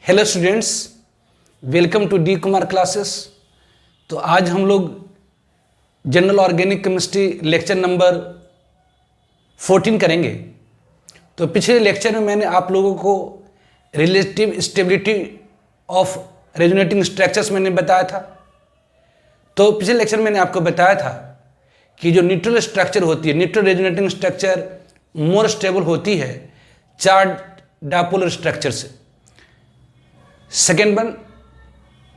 Hello students, welcome to D Kumar classes. तो आज हम लोग general organic chemistry lecture number 14 करेंगे। तो पिछले लेक्चर में मैंने आप लोगों को relative stability of resonating structures मैंने बताया था। तो पिछले लेक्चर में मैंने आपको बताया था कि जो न्यूट्रल स्ट्रक्चर होती है, neutral resonating structure more stable होती है चार डायपोलर स्ट्रक्चर से। Second one,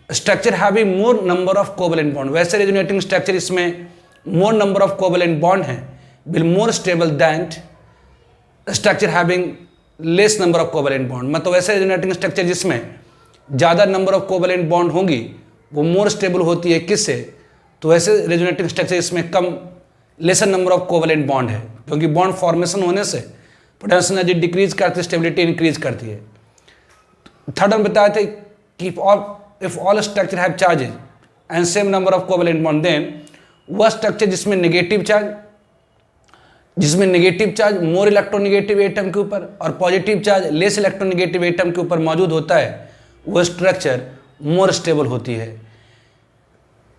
structure having more number of covalent bond. वैसे रेजोनेटिंग स्ट्रक्चर इसमें more number of covalent bond है will more stable than structure having less number of covalent bond. मतलब वैसे resonating structure जिसमें ज़्यादा number of covalent bond होंगी वो मोर stable होती है। किससे? तो वैसे रेजोनेटिंग स्ट्रक्चर इसमें कम lesser number of covalent bond है, क्योंकि बॉन्ड फॉर्मेशन होने से पोटेंशियल एनर्जी डिक्रीज करती है, स्टेबिलिटी इंक्रीज करती है। थर्ड हम बताए थे कि if all structure have charges and same number of covalent bond, then वह स्ट्रक्चर जिसमें negative charge more electronegative atom के ऊपर और positive charge less electronegative atom के ऊपर मौजूद होता है, वह स्ट्रक्चर मोर स्टेबल होती है।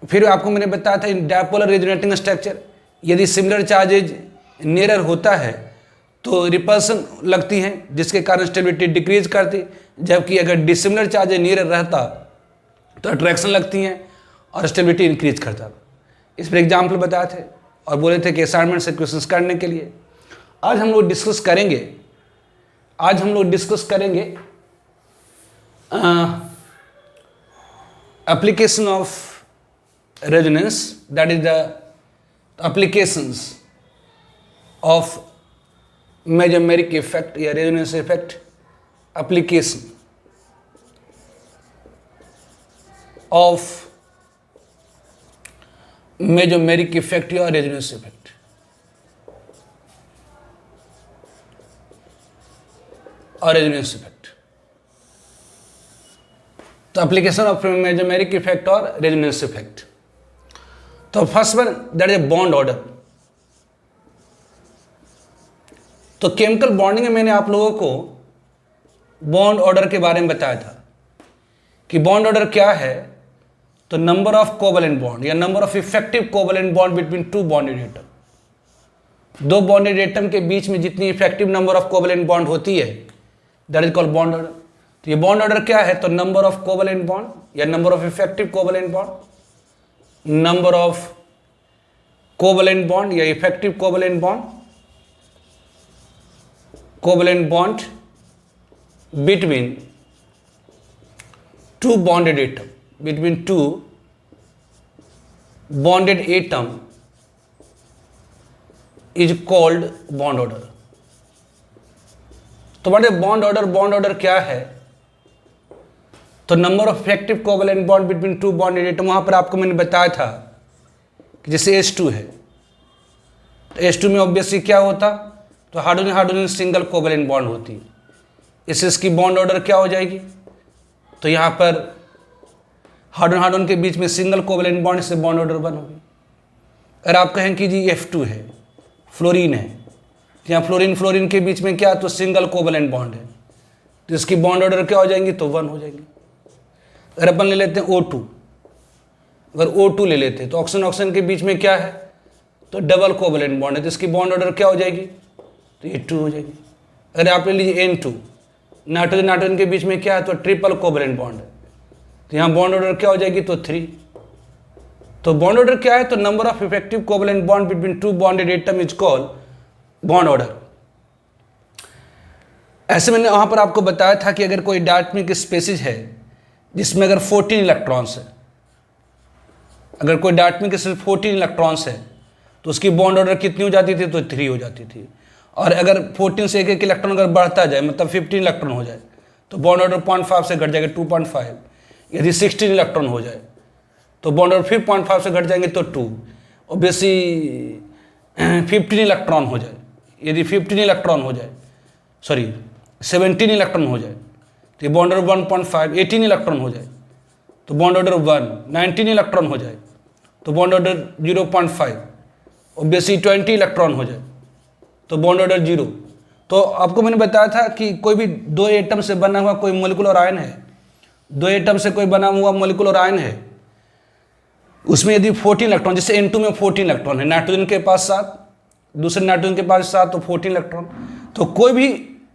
फिर आपको मैंने बताया था इन डायपोलर रेजोनेटिंग स्ट्रक्चर यदि सिमिलर चार्जेज नियरर होता है तो रिपल्सन लगती है, जिसके कारण स्टेबिलिटी डिक्रीज करती, जबकि अगर डिसिमिलर चार्ज नियर रहता तो अट्रैक्शन लगती हैं और स्टेबिलिटी इंक्रीज करता। इस पर एग्जाम्पल बताए थे और बोले थे कि असाइनमेंट से क्वेश्चंस करने के लिए आज हम लोग डिस्कस करेंगे application of resonance, that is the applications of mesomeric effect या resonance effect, application of mesomeric effect या रेजोनेंस इफेक्ट। और रेजोनेंस इफेक्ट, तो एप्लीकेशन ऑफ मेजोमेरिक इफेक्ट और रेजोनेंस इफेक्ट। तो first one that is bond order. तो chemical bonding में मैंने आप लोगों को बॉन्ड ऑर्डर के बारे में बताया था कि बॉन्ड ऑर्डर क्या है। तो नंबर ऑफ कोवेलेंट बॉन्ड या number of effective covalent bond between two bonded atom, दो बॉन्डेड एटम के बीच में जितनी effective number of covalent bond होती है that is called bond order. तो ये बॉन्ड ऑर्डर क्या है? तो नंबर ऑफ कोवेलेंट बॉन्ड या number of effective covalent bond, number of covalent bond या effective covalent bond between two bonded atom is called bond order। तो बड़े bond order क्या है? तो number of effective covalent bond between two bonded atom. वहां पर आपको मैंने बताया था कि जैसे H2 है तो H2 में ऑब्वियसली क्या होता? तो हाइड्रोजन सिंगल कोवेलेंट बॉन्ड होती है, इसकी बॉन्ड ऑर्डर क्या हो जाएगी? तो यहाँ पर हाइड्रोजन के बीच में सिंगल कोवेलेंट बॉन्ड से बॉन्ड ऑर्डर 1 होगी। अगर आप कहें कि जी F2 है, फ्लोरीन है, तो यहाँ फ्लोरीन के बीच में क्या? तो सिंगल कोवेलेंट बॉन्ड है, तो इसकी बॉन्ड ऑर्डर क्या हो जाएंगी? तो 1 हो जाएगी। अगर अपन ले लेते हैं O2, अगर O2 ले लेते हैं तो ऑक्सीजन के बीच में क्या है? तो डबल कोवेलेंट बॉन्ड है, तो इसकी बॉन्ड ऑर्डर क्या हो जाएगी? तो ये 2 हो जाएगी। अगर आप ले लीजिए N2, नाइट्रोजन के बीच में क्या है? तो ट्रिपल कोवेलेंट बॉन्ड है, तो यहाँ बॉन्ड ऑर्डर क्या हो जाएगी? तो 3। तो बॉन्ड ऑर्डर क्या है? तो number of effective covalent bond between two bonded atom is called bond order. ऐसे मैंने वहां पर आपको बताया था कि अगर कोई डायटोमिक स्पीशीज है जिसमें अगर 14 इलेक्ट्रॉन्स है, अगर कोई डायटोमिक स्पीशीज 14 इलेक्ट्रॉन्स है तो उसकी बॉन्ड ऑर्डर कितनी हो जाती थी? तो 3 हो जाती थी। और अगर 14 से एक इलेक्ट्रॉन अगर बढ़ता जाए, मतलब 15 इलेक्ट्रॉन हो जाए, तो बॉन्ड ऑर्डर 0.5 से घट जाएगा 2.5। यदि 16 इलेक्ट्रॉन हो जाए तो बॉन्ड ऑर्डर फिर 0.5 से घट जाएंगे तो 2। ऑब्वियसली 15 इलेक्ट्रॉन हो जाए, यदि 17 इलेक्ट्रॉन हो जाए तो ये बॉन्ड ऑर्डर 1.5। 18 इलेक्ट्रॉन हो जाए तो बॉन्ड ऑर्डर 1। 19 इलेक्ट्रॉन हो जाए तो बॉन्ड ऑर्डर 0.5। ऑब्वियसली 20 इलेक्ट्रॉन हो जाए तो बॉन्ड ऑर्डर 0। तो आपको मैंने बताया था कि कोई भी दो एटम से बना हुआ कोई मोलिकुलर आयन है दो एटम से कोई बना हुआ मॉलिक्यूलर आयन है, उसमें यदि 14 इलेक्ट्रॉन, जैसे N2 में 14 इलेक्ट्रॉन है, नाइट्रोजन के पास 7, दूसरे नाइट्रोजन के पास 7, तो 14 इलेक्ट्रॉन। तो कोई भी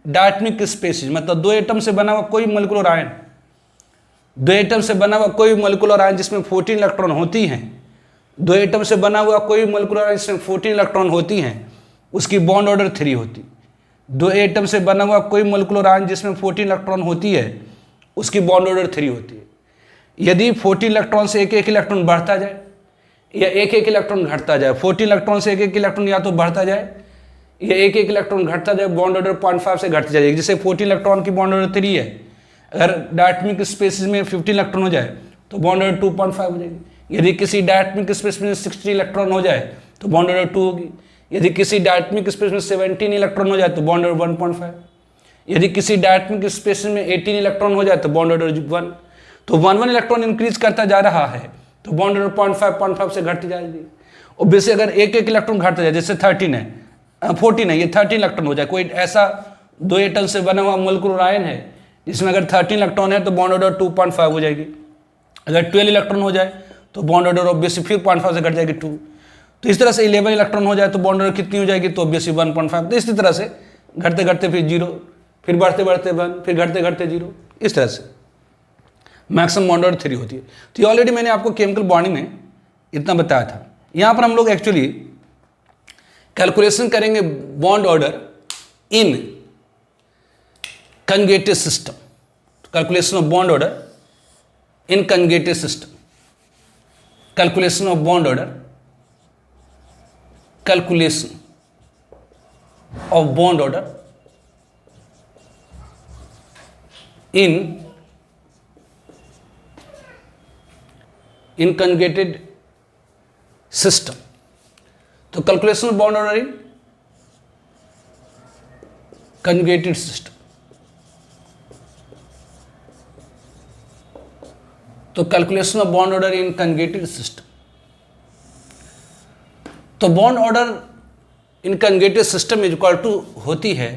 डायटोमिक स्पेसीज, मतलब दो एटम से बना हुआ कोई मॉलिक्यूलर आयन, दो एटम से बना हुआ कोई मॉलिक्यूलर आयन जिसमें 14 इलेक्ट्रॉन होती हैं, दो एटम से बना हुआ कोई मॉलिक्यूलर आयन जिसमें 14 इलेक्ट्रॉन होती हैं, उसकी बॉन्ड ऑर्डर 3 होती। दो एटम से बना हुआ कोई मॉलिक्यूलर आयन जिसमें 14 इलेक्ट्रॉन होती है, उसकी बॉन्ड ऑर्डर 3 होती है। यदि 14 इलेक्ट्रॉन से एक एक इलेक्ट्रॉन बढ़ता जाए या एक एक इलेक्ट्रॉन घटता जाए, 14 इलेक्ट्रॉन से एक एक इलेक्ट्रॉन या तो बढ़ता जाए या एक एक इलेक्ट्रॉन घटता जाए, बॉन्ड ऑर्डर 0.5 से घटती जाएगी। जैसे 14 इलेक्ट्रॉन की बॉन्ड ऑर्डर 3 है, अगर डायटोमिक स्पेसिस में 15 इलेक्ट्रॉन हो जाए तो बॉन्ड ऑर्डर 2.5 हो जाएगी। यदि किसी डायटोमिक स्पेस में 60 इलेक्ट्रॉन हो जाए तो बॉन्ड ऑर्डर 2 होगी। यदि किसी डायटोमिक स्पेस में 17 इलेक्ट्रॉन हो जाए तो बॉन्ड ऑर्डर 1.5। यदि किसी डायटोमिक स्पेस में 18 इलेक्ट्रॉन हो जाए तो बॉन्ड ऑर्डर 1। तो 1 इंक्रीज इंक्रीज करता जा रहा है तो बॉन्ड ऑर्डर 0.5 से घटती जाएगी। और वैसे अगर एक एक इलेक्ट्रॉन घटता जाए, जैसे 14 है, ये 13 इलेक्ट्रॉन हो जाए, कोई ऐसा दो एटम से बना हुआ मॉलिक्यूलर आयन है जिसमें अगर 13 इलेक्ट्रॉन है तो बॉन्ड ऑर्डर 2.5 हो जाएगी। अगर 12 इलेक्ट्रॉन हो जाए तो बॉन्ड ऑर्डर ऑब्वियसली फिर 0.5 से घट जाएगी 2। तो इस तरह से 11 इलेक्ट्रॉन हो जाए तो बॉन्ड ऑर्डर कितनी हो जाएगी, तो ऑब्वियसली 1.5। तो इसी तरह से घटते घटते फिर 0, फिर बढ़ते बढ़ते 1, फिर घटते घटते 0, इस तरह से मैक्सिमम बॉन्ड ऑर्डर 3 होती है। तो ये ऑलरेडी मैंने आपको केमिकल बॉन्डिंग में इतना बताया था। यहाँ पर हम लोग एक्चुअली कैलकुलेशन करेंगे bond order in conjugated system, calculation of bond order in conjugated system, calculation of bond order, calculation of bond order in conjugated system. तो calculation of bond order in conjugated system, तो calculation of bond order in conjugated system. तो bond order in conjugated system is equal to होती है,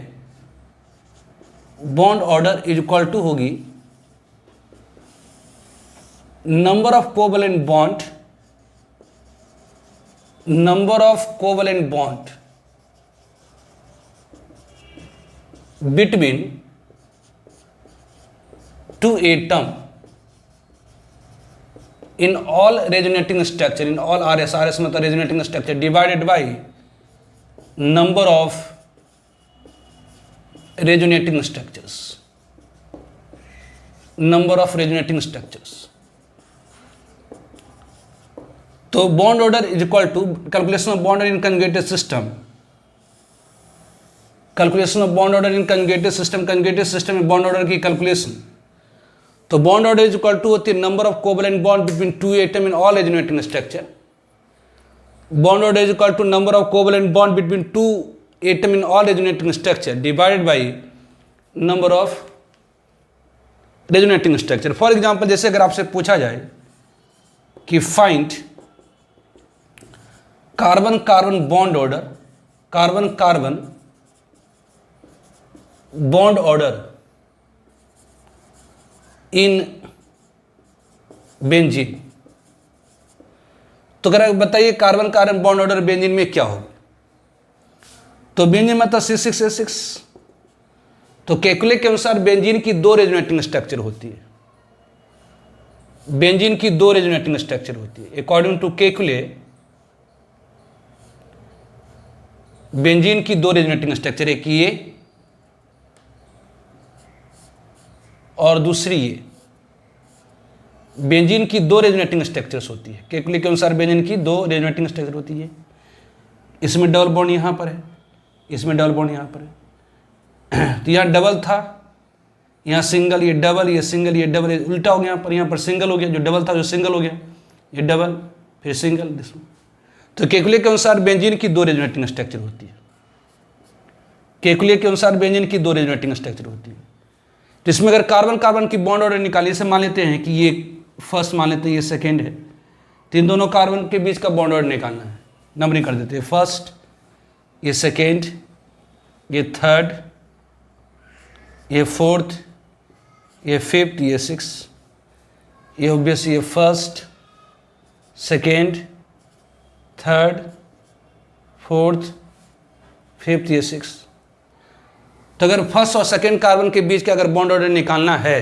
bond order is equal to होगी number of covalent bond, number of covalent bond between two atom in all resonating structure, in all RS मतलब resonating structure, divided by number of resonating structures, number of resonating structures। तो bond order is equal to calculation of bond order in conjugated system, calculation of bond order in conjugated system, conjugated system में bond order की calculation। तो bond order is equal to होती है number of covalent bond between two atom in all resonating structure. Bond order is equal to number of covalent bond between two atom in all resonating structure divided by number of resonating structure. For example, जैसे अगर आपसे पूछा जाए कि find carbon carbon bond order, carbon carbon bond order in benzene, तो अगर बताइए carbon carbon bond order benzene में क्या होगा, तो बेंजीन मतलब C6H6। तो केकुले के अनुसार बेंजीन की 2 रेजोनेटिंग स्ट्रक्चर होती है, बेंजीन की 2 रेजोनेटिंग स्ट्रक्चर होती है। अकॉर्डिंग टू केकुले बेंजीन की 2 रेजोनेटिंग स्ट्रक्चर, एक ये और दूसरी ये। बेंजीन की 2 रेजोनेटिंग स्ट्रक्चर्स होती है, केकुले के अनुसार बेंजीन की 2 रेजोनेटिंग स्ट्रक्चर होती है। इसमें डबल बॉन्ड यहाँ पर है, इसमें डबल बॉन्ड यहाँ पर है। तो यहाँ डबल था, यहाँ सिंगल, ये डबल, ये सिंगल, ये डबल, ये उल्टा हो गया। यहाँ पर सिंगल हो गया, जो डबल था जो सिंगल हो गया, ये डबल फिर सिंगल। तो केकुले के अनुसार बेंजीन की 2 रेजोनेटिंग स्ट्रक्चर होती है, केकुले के अनुसार बेंजीन की 2 रेजोनेटिंग स्ट्रक्चर होती है। तो इसमें अगर कार्बन कार्बन की बॉन्ड ऑर्डर निकालिए, से मान लेते हैं कि ये फर्स्ट, मान लेते हैं ये सेकेंड है, तो इन दोनों कार्बन के बीच का बॉन्ड ऑर्डर निकालना है। नंबरिंग कर देते हैं, फर्स्ट, ये सेकेंड, ये थर्ड, ये फोर्थ, ये फिफ्थ, ये सिक्स। ये ऑब्वियसली ये first, second, third, fourth, fifth, ये सिक्स। तो अगर फर्स्ट और सेकेंड कार्बन के बीच का अगर बॉन्ड ऑर्डर निकालना है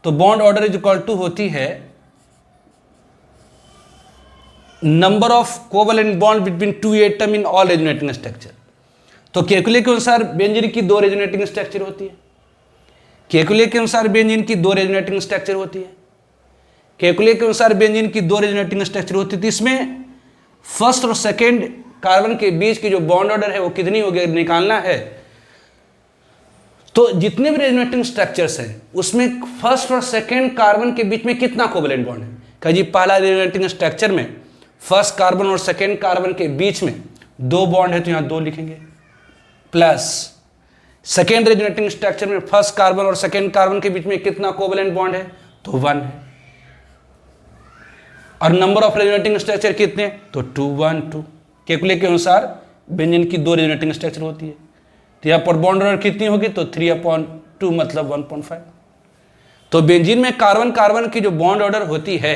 तो bond order is equal to होती है number of covalent bond between two atom in all resonating structure. तो केकुले के अनुसार बेंजीन की दो रेजोनेटिंग स्ट्रक्चर होती है। केकुले के अनुसार बेंजीन की दो रेजोनेटिंग स्ट्रक्चर होती है। केकुले के अनुसार बेंजीन की दो रेजोनेटिंग स्ट्रक्चर होती है। तो इसमें फर्स्ट और सेकेंड कार्बन के बीच की जो बॉन्ड ऑर्डर है वो कितनी होगी निकालना है। तो जितने भी रेजोनेटिंग स्ट्रक्चर्स हैं उसमें फर्स्ट और सेकेंड कार्बन के बीच में कितना कोवलेंट बॉन्ड है। कहा जी पहला रेजोनेटिंग स्ट्रक्चर में फर्स्ट कार्बन और सेकेंड कार्बन के बीच में दो बॉन्ड है तो यहां दो लिखेंगे, प्लस सेकेंड रेजोनेटिंग स्ट्रक्चर में फर्स्ट कार्बन और सेकेंड कार्बन के बीच में कितना कोवलेंट बॉन्ड है तो 1 है। और नंबर ऑफ रेजोनेटिंग स्ट्रक्चर कितने तो 2 1 2। केकुले के अनुसार बेंजीन की दो रेजोनेटिंग स्ट्रक्चर होती है। तो यहाँ पर बॉन्ड ऑर्डर कितनी होगी तो 3/2 मतलब 1.5। तो बेंजीन में कार्बन कार्बन की जो बॉन्ड ऑर्डर होती है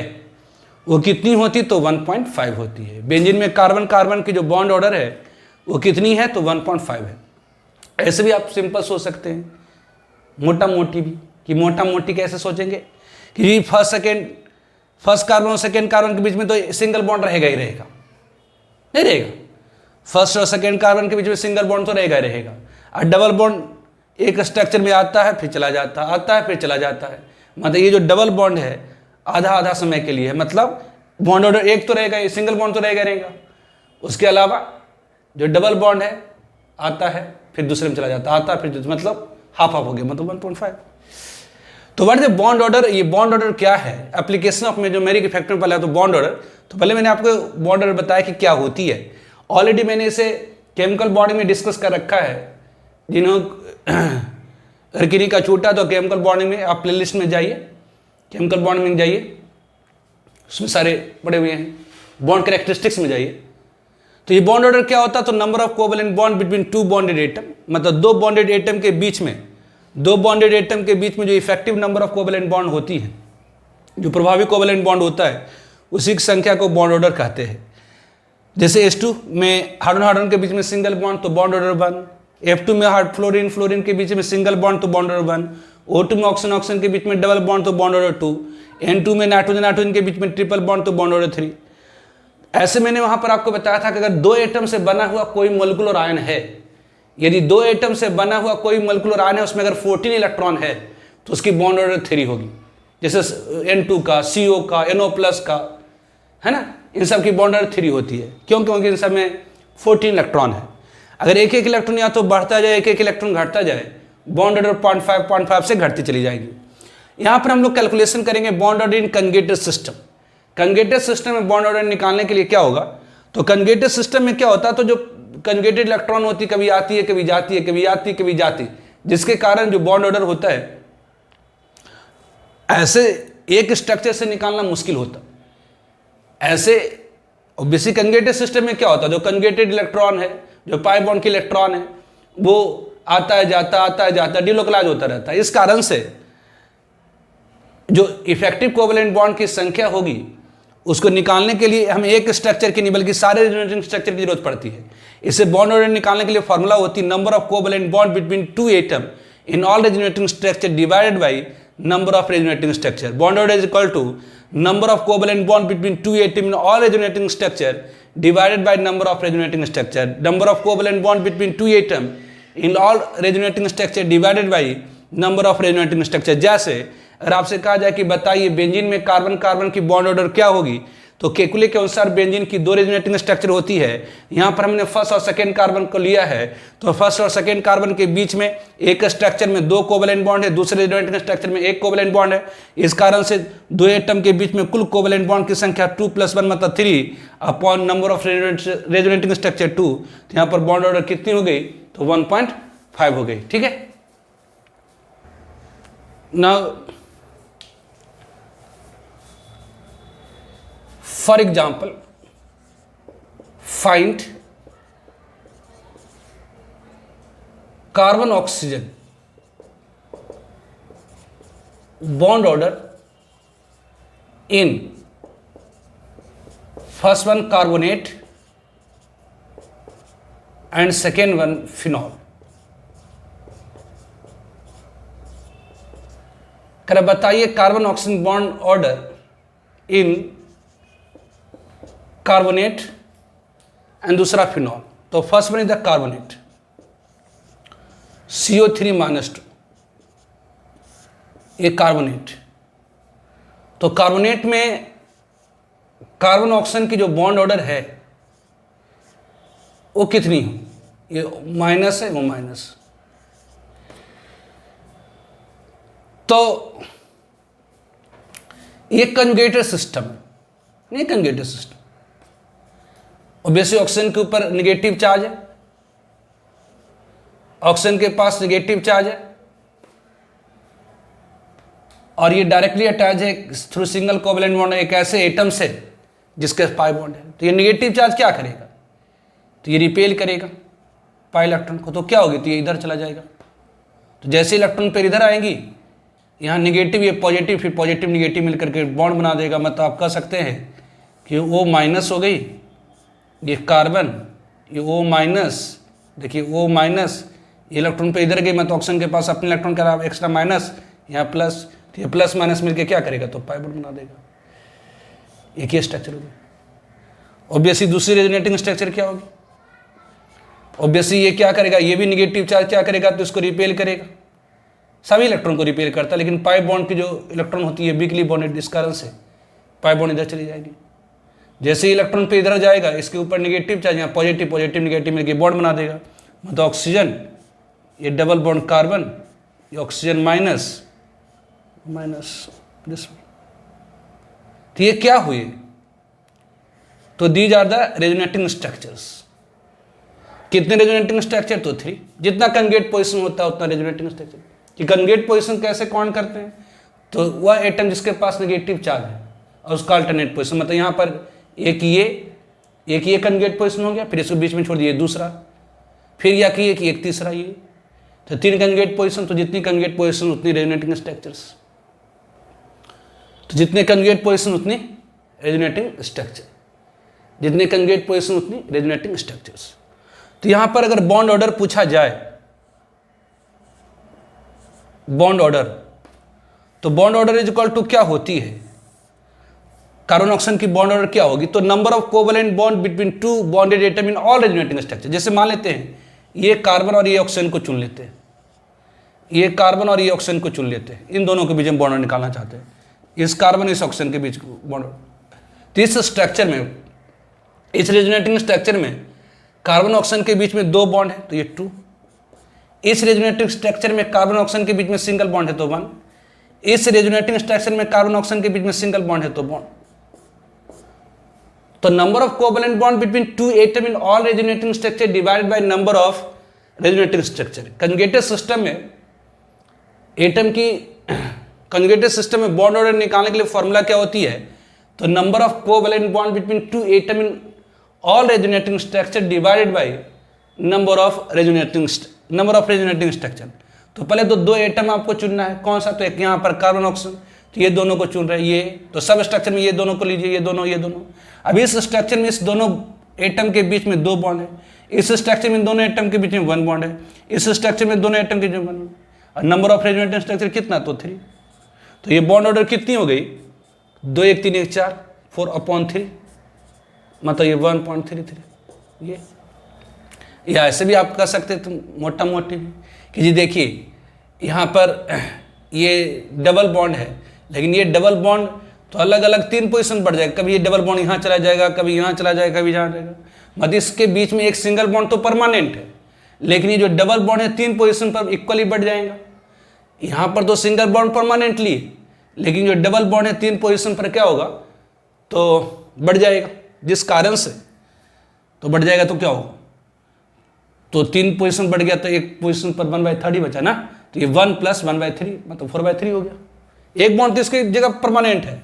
वो कितनी होती तो 1.5 होती है। बेंजीन में कार्बन कार्बन की जो बॉन्ड ऑर्डर है वो कितनी है तो 1.5 है। ऐसे भी आप सिंपल सोच सकते हैं, मोटा मोटी भी, कि मोटा मोटी कैसे सोचेंगे कि फर्स्ट कार्बन और सेकेंड कार्बन के बीच में तो सिंगल बॉन्ड रहेगा ही रहेगा, नहीं रहेगा। फर्स्ट और सेकेंड कार्बन के बीच में सिंगल बॉन्ड तो रहेगा ही रहेगा। और डबल बॉन्ड एक स्ट्रक्चर में आता है फिर चला जाता है, आता है फिर चला जाता है। मतलब ये जो डबल बॉन्ड है आधा आधा समय के लिए है, मतलब बॉन्ड ऑर्डर एक तो रहेगा, ये सिंगल बॉन्ड तो रहेगा। उसके अलावा जो डबल बॉन्ड है आता है फिर दूसरे में चला जाता है, आता है फिर मतलब हाफ हाफ हो गया, मतलब 1.5। तो what is the bond order. ये बॉन्ड ऑर्डर क्या है, एप्लीकेशन ऑफ मेसोमेरिक इफेक्ट में पहले तो बॉन्ड ऑर्डर। तो पहले मैंने आपको बॉन्ड ऑर्डर बताया कि क्या होती है। ऑलरेडी मैंने इसे केमिकल बॉन्डिंग में डिस्कस कर रखा है। अगर किसी का छूटा तो केमिकल बॉन्डिंग में आप प्लेलिस्ट में जाइए, केमिकल बॉन्डिंग में जाइए, उसमें सारे पड़े हुए हैं। बॉन्ड कैरेक्टरिस्टिक्स में जाइए। तो ये बॉन्ड ऑर्डर क्या होता है तो number of covalent bond between two bonded atom, मतलब दो बॉन्डेड एटम के बीच में जो effective number of covalent bond होती है, जो प्रभावी कोवलेंट बॉन्ड होता है उसी की संख्या को बॉन्ड ऑर्डर कहते हैं। जैसे H2 में हाइड्रोजन हाइड्रोजन के बीच में सिंगल बॉन्ड तो बॉन्ड ऑर्डर 1, F2 में फ्लोरीन फ्लोरीन के बीच में सिंगल बॉन्ड तो बॉन्ड ऑर्डर 1, O2 में ऑक्सीजन ऑक्सीजन के बीच में डबल बॉन्ड तो बॉन्ड ऑर्डर 2, N2 में नाइट्रोजन नाइट्रोजन के बीच में ट्रिपल बॉन्ड तो बॉन्ड ऑर्डर 3। ऐसे मैंने वहां पर आपको बताया था कि अगर दो एटम से बना हुआ कोई मोलिकुलर आयन है, यदि दो एटम से बना हुआ कोई मोलिकुलर आयन है उसमें अगर 14 इलेक्ट्रॉन है तो उसकी बॉन्ड ऑर्डर 3 होगी। जैसे N2 का, CO का, NO+ का, है ना, इन सब की बॉन्ड ऑर्डर 3 होती है। क्यों? क्योंकि इन सब में 14 इलेक्ट्रॉन है। अगर एक एक इलेक्ट्रॉन या तो बढ़ता जाए, एक एक इलेक्ट्रॉन घटता जाए, बॉन्ड ऑर्डर 0.5 से घटती चली जाएगी। यहाँ पर हम लोग कैलकुलेशन करेंगे bond order in conjugated system. Conjugated system में बॉन्ड ऑर्डर निकालने के लिए क्या होगा तो कंजुगेटेड सिस्टम में क्या होता है तो जो कंजुगेटेड इलेक्ट्रॉन होती है कभी आती है कभी जाती है, कभी आती है कभी जाती, जिसके कारण जो बॉन्ड ऑर्डर होता है ऐसे एक स्ट्रक्चर से निकालना मुश्किल होता। ऐसे ऑब्वियसली कंजुगेटेड सिस्टम में क्या होता है जो कंजुगेटेड इलेक्ट्रॉन है, जो पाई बॉन्ड के इलेक्ट्रॉन है, वो आता है जाता, डिलोकलाइज होता रहता है। इस कारण से जो इफेक्टिव कोवलेंट बॉन्ड की संख्या होगी उसको निकालने के लिए हमें एक स्ट्रक्चर की नहीं बल्कि सारे रेजोनेटिंग स्ट्रक्चर की जरूरत पड़ती है। इससे बॉन्ड ऑर्डर निकालने के लिए फॉर्मूला होती है number of covalent bond between two atom in all resonating structure divided by number of resonating structure. Bond order is equal to number of covalent bond between two atom in all resonating structure divided by number of resonating structure. Number of covalent bond between two atom in all resonating structure divided by number of resonating structure. जैसे अगर आपसे कहा जाए कि बताइए benzene में carbon carbon की bond order क्या होगी तो केकुले के अनुसार बेंजीन की दो रेजोनेटिंग स्ट्रक्चर होती है। यहाँ पर हमने फर्स्ट और सेकेंड कार्बन को लिया है तो फर्स्ट और सेकेंड कार्बन के बीच में एक स्ट्रक्चर में दो कोवलेंट बॉन्ड है, दूसरे रेजोनेटिंग स्ट्रक्चर में एक कोवलेंट बॉन्ड है। इस कारण से दो एटम के बीच में कुल कोवलेंट बॉन्ड की संख्या 2 + 1 मतलब 3 upon number of resonating structure 2। तो यहाँ पर बॉन्ड ऑर्डर कितनी हो गई तो 1.5 हो गई। ठीक है। Now for example find carbon oxygen bond order in first one carbonate and second one phenol. कर बताइए carbon oxygen bond order in carbonate and दूसरा फिनॉल. तो first one is the carbonate, CO3-2, ये कार्बोनेट. तो carbonate में carbon oxygen की जो bond order है वो कितनी हो, ये माइनस है, वो माइनस. तो ये कंजुगेटेड सिस्टम है, नहीं कंजुगेटेड सिस्टम. ऑब्वियसली ऑक्सीजन के ऊपर नेगेटिव चार्ज है, ऑक्सीजन के पास नेगेटिव चार्ज है और ये डायरेक्टली अटैच है थ्रू सिंगल कोवैलेंट बॉन्ड एक ऐसे एटम से जिसके पाई बॉन्ड है. तो ये नेगेटिव चार्ज क्या करेगा, तो ये रिपेल करेगा पाई इलेक्ट्रॉन को. तो क्या होगी, तो ये इधर चला जाएगा. तो जैसे इलेक्ट्रॉन पेयर इधर आएंगी, यहाँ नेगेटिव ये पॉजिटिव, फिर पॉजिटिव नेगेटिव मिलकर के बॉन्ड बना देगा. मतलब आप कह सकते हैं कि O माइनस हो गई, ये कार्बन, ये O माइनस, देखिए O माइनस, ये इलेक्ट्रॉन पे इधर गई, मतलब ऑक्सीजन के पास अपने इलेक्ट्रॉन का एक्स्ट्रा माइनस, यहाँ प्लस, तो ये प्लस माइनस मिलकर क्या करेगा, तो पाई बॉन्ड बना देगा. एक ही स्ट्रक्चर होगी. ऑब्वियसली दूसरी रेजोनेटिंग स्ट्रक्चर क्या होगी, ऑब्वियसली ये क्या करेगा, ये भी नेगेटिव चार्ज क्या करेगा, तो इसको रिपेल करेगा. सभी इलेक्ट्रॉन को रिपेल करता है, लेकिन पाई बॉन्ड की जो इलेक्ट्रॉन होती है वीकली बॉन्डेड, इस कारण से पाई बॉन्ड इधर चली जाएगी. जैसे ही इलेक्ट्रॉन पे इधर जाएगा, इसके ऊपर नेगेटिव चार्ज, यहाँ पॉजिटिव पॉजिटिव नेगेटिव मिलकर बॉन्ड बना देगा. मतलब ऑक्सीजन, ये डबल बॉन्ड कार्बन, ये ऑक्सीजन माइनस माइनस दिस. तो ये क्या हुए, तो these are the resonating structures. कितने रेजोनेटिंग स्ट्रक्चर, तो 3. जितना कंजुगेट पोजीशन होता है उतना रेजोनेटिंग स्ट्रक्चर. कि कंजुगेट पोजीशन कैसे काउंट करते हैं, तो वह एटम जिसके पास नेगेटिव चार्ज है और उसका अल्टरनेट पोजीशन, मतलब यहाँ पर एक ये कंजुगेट पोजीशन हो गया, फिर इसको बीच में छोड़ दिए दूसरा, फिर या कि एक तीसरा, ये तो 3 कंजुगेट पोजीशन. तो जितनी कंजुगेट पोजीशन उतनी रेजोनेटिंग स्ट्रक्चर्स, तो जितने कंजुगेट पोजीशन उतनी रेजोनेटिंग स्ट्रक्चर, जितने कंजुगेट पोजीशन उतनी रेजोनेटिंग स्ट्रक्चर्स. तो यहाँ पर अगर बॉन्ड ऑर्डर पूछा जाए, बॉन्ड ऑर्डर, तो bond order is equal to क्या होती है, कार्बन ऑक्सीजन की बॉन्ड ऑर्डर क्या होगी, तो number of covalent bond between 2 bonded atom in all resonating structure. जैसे मान लेते हैं ये कार्बन और ये ऑक्सीजन को चुन लेते हैं, ये कार्बन और ये ऑक्सीजन को चुन लेते हैं, इन दोनों के बीच में बॉन्ड निकालना चाहते हैं, इस कार्बन इस ऑक्सीजन के बीच बॉन्ड. तो इस स्ट्रक्चर में, इस रेजोनेटिंग स्ट्रक्चर में कार्बन ऑक्सीजन के बीच में 2 बॉन्ड है, तो ये 2. इस रेजोनेटिंग स्ट्रक्चर में कार्बन ऑक्सीजन के बीच में सिंगल बॉन्ड है, तो 1. इस रेजोनेटिंग स्ट्रक्चर में कार्बन ऑक्सीजन के बीच में सिंगल बॉन्ड है, तो बॉन्ड. तो number of covalent bond between 2 atom in all resonating structure divided by number of resonating structure. Conjugated system में एटम की कंजुगेटेड सिस्टम में बॉन्ड ऑर्डर निकालने के लिए फॉर्मूला क्या होती है, तो number of covalent bond between 2 atom in all resonating structure divided by number of resonating structure. तो पहले तो 2 एटम आपको चुनना है, कौन सा, तो एक यहाँ पर कार्बन ऑक्सीजन, तो ये दोनों को चुन रहे हैं, ये तो सब स्ट्रक्चर में ये दोनों को लीजिए, ये दोनों. अब इस स्ट्रक्चर में इस दोनों एटम के बीच में 2 बॉन्ड है, इस स्ट्रक्चर में दोनों एटम के बीच में 1 बॉन्ड है, इस स्ट्रक्चर में दोनों एटम के बीच में 1 बॉन्ड. और नंबर ऑफ रेजोनेटिंग स्ट्रक्चर कितना, तो 3. तो ये बॉन्ड ऑर्डर कितनी हो गई, 2 1 3 1 4 4/3, मतलब ये 1.33. ये ऐसे भी आप कह सकते तो मोटा मोटी कि जी देखिए यहाँ पर ये डबल बॉन्ड है, लेकिन ये डबल बॉन्ड तो अलग अलग 3 पोजीशन बढ़ जाएगा, कभी ये डबल बॉन्ड यहाँ चला जाएगा, कभी यहाँ चला जाएगा, कभी यहाँ जाएगा. मतलब इसके बीच में एक सिंगल बॉन्ड तो परमानेंट है, लेकिन ये जो डबल बॉन्ड है 3 पोजीशन पर इक्वली बढ़ जाएगा. यहाँ पर तो सिंगल बॉन्ड परमानेंटली, लेकिन जो डबल बॉन्ड है 3 पोजीशन पर क्या होगा, तो बढ़ जाएगा. जिस कारण से तो बढ़ जाएगा, तो क्या होगा, तो 3 पोजीशन बढ़ गया, तो एक पोजीशन पर 1/3 बचा ना, तो ये 1 + 1/3 मतलब 4/3 हो गया. एक बॉन्ड तो इसकी जगह परमानेंट है,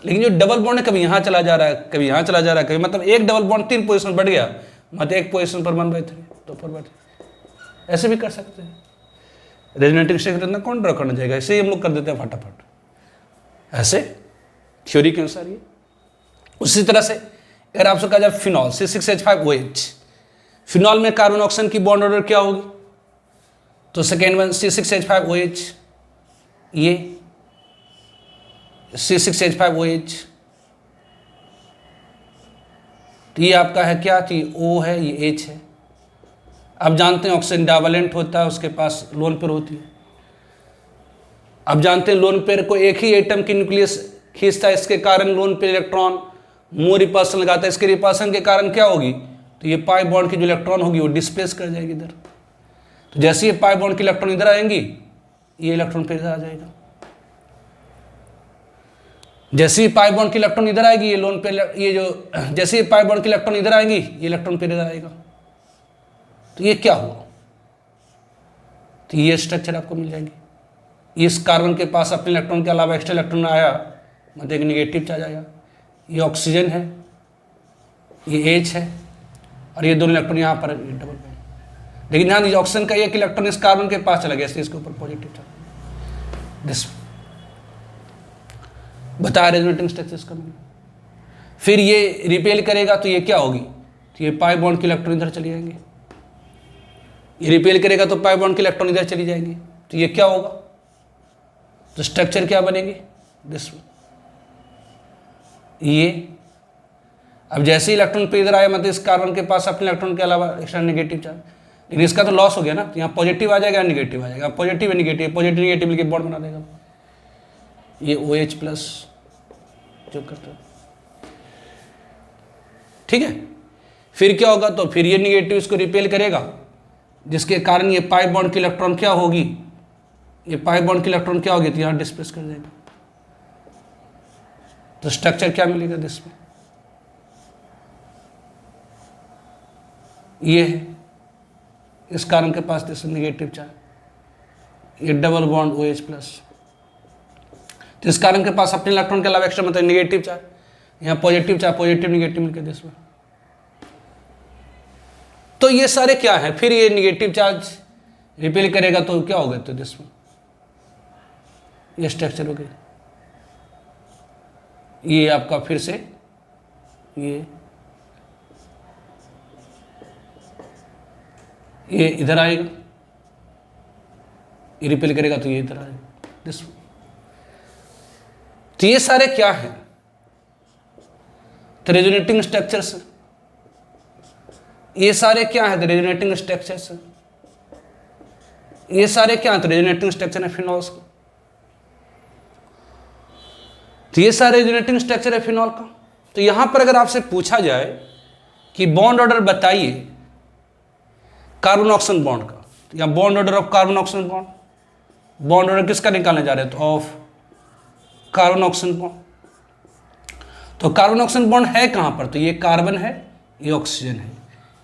लेकिन जो डबल बॉन्ड है कभी यहाँ चला जा रहा है, कभी यहाँ चला जा रहा है, कभी मतलब एक डबल बॉन्ड 3 पोजीशन बढ़ गया, मतलब एक पोजीशन पर 1/3 तो 4/3. ऐसे भी कर सकते हैं. रेजोनेटिंग स्ट्रक्चर इतना कौन ड्रॉ करना चाहिए, ऐसे ही हम लोग कर देते हैं फटाफट, ऐसे थ्योरी के अनुसार ये। उसी तरह से अगर आपसे कहा जाए फिनॉल C6H5OH, फिनॉल में कार्बन ऑक्सीजन की बॉन्ड ऑर्डर क्या होगी? तो सेकेंड वन C6H5OH, ये C6H5OH, तो ये आपका है क्या? तो ये O है, ये H है। अब जानते हैं ऑक्सीजन डाइवेलेंट होता है, उसके पास लोन पेयर होती है। अब जानते हैं लोन पेयर को एक ही एटम की न्यूक्लियस खींचता है, इसके कारण lone pair electron more repulsion लगाता है। इसके रिपल्सन के कारण क्या होगी? तो ये पाई बॉन्ड की जो इलेक्ट्रॉन होगी वो डिस्प्लेस कर जाएगी इधर। तो जैसे ये पाई बॉन्ड की इलेक्ट्रॉन इधर आएंगी, ये इलेक्ट्रॉन फिर इधर आ जाएगा। जैसे ही पाई बॉन्ड की इलेक्ट्रॉन इधर आएगी, ये लोन पे ये जो जैसे ही पाई बॉन्ड की इलेक्ट्रॉन इधर आएंगी, ये इलेक्ट्रॉन फिर इधर आएगा। तो ये क्या हुआ? तो ये स्ट्रक्चर आपको मिल जाएगी। इस कार्बन के पास अपने इलेक्ट्रॉन के अलावा एक्स्ट्रा इलेक्ट्रॉन आया, मतलब एक निगेटिव चार्ज आएगा। ये ऑक्सीजन है, ये H है, और ये दोनों इलेक्ट्रॉन यहाँ पर डबल बॉन्ड। लेकिन यहाँ ऑक्सीजन का एक इलेक्ट्रॉन इस कार्बन के पास चला गया, इसलिए इसके ऊपर पॉजिटिव चार्ज। दिस बताया रेजोनेटिंग स्ट्रक्चर्स का। फिर ये रिपेल करेगा तो ये क्या होगी? तो ये पाई बॉन्ड के इलेक्ट्रॉन इधर चली जाएंगे। ये रिपेल करेगा तो पाई बॉन्ड के इलेक्ट्रॉन इधर चली जाएंगे। तो ये क्या होगा? तो स्ट्रक्चर क्या बनेगी? दिस ये। अब जैसे ही इलेक्ट्रॉन पे इधर आया, मतलब इस कार्बन के पास अपने इलेक्ट्रॉन के अलावा एक्स्ट्रा नेगेटिव चार्ज, लेकिन इसका तो लॉस हो गया ना। तो यहाँ पॉजिटिव आ जाएगा, नेगेटिव आ जाएगा, पॉजिटिव है निगेटिव, पॉजिटिव निगेटिव मिलकर बॉन्ड बना देगा। ये OH प्लस जो करता है, ठीक है। फिर क्या होगा? तो फिर ये निगेटिव इसको रिपेल करेगा, जिसके कारण ये पाई बॉन्ड की इलेक्ट्रॉन क्या होगी? ये पाई बॉन्ड की इलेक्ट्रॉन क्या होगी? तो यहाँ डिस्प्लेस कर देगा। तो स्ट्रक्चर क्या मिलेगा? दिस में ये है, इस कार्बन के पास दिस निगेटिव चार्ज, ये डबल बॉन्ड OH प्लस। तो इस कार्बन के पास अपने इलेक्ट्रॉन के अलावा एक्स्ट्रा मतलब निगेटिव चार्ज, यहाँ पॉजिटिव चार्ज, पॉजिटिव निगेटिव मिलकर दिस में। तो ये सारे क्या है? फिर ये निगेटिव चार्ज रिपेल करेगा तो क्या होगा? तो दिस में ये स्ट्रक्चर हो गई। ये आपका फिर से ये इधर आएगा, ये रिपेल करेगा तो ये इधर आएगा दिस। तो ये सारे क्या है? तो रेजोनेटिंग स्ट्रक्चर्स। ये सारे क्या है? तो रेजोनेटिंग स्ट्रक्चर्स। ये सारे क्या है? तो रेजोनेटिंग स्ट्रक्चर है फिनॉल्स का। तो ये सारे रेजोनेटिंग स्ट्रक्चर है फिनॉल का। तो यहां पर अगर आपसे पूछा जाए कि बॉन्ड ऑर्डर बताइए कार्बन ऑक्सीजन बॉन्ड का, तो या bond order of carbon oxygen bond, bond order किसका निकालने जा रहे हैं? तो ऑफ कार्बन ऑक्सीजन बॉन्ड। तो कार्बन ऑक्सीजन बॉन्ड है कहां पर? तो ये कार्बन है, ये ऑक्सीजन है,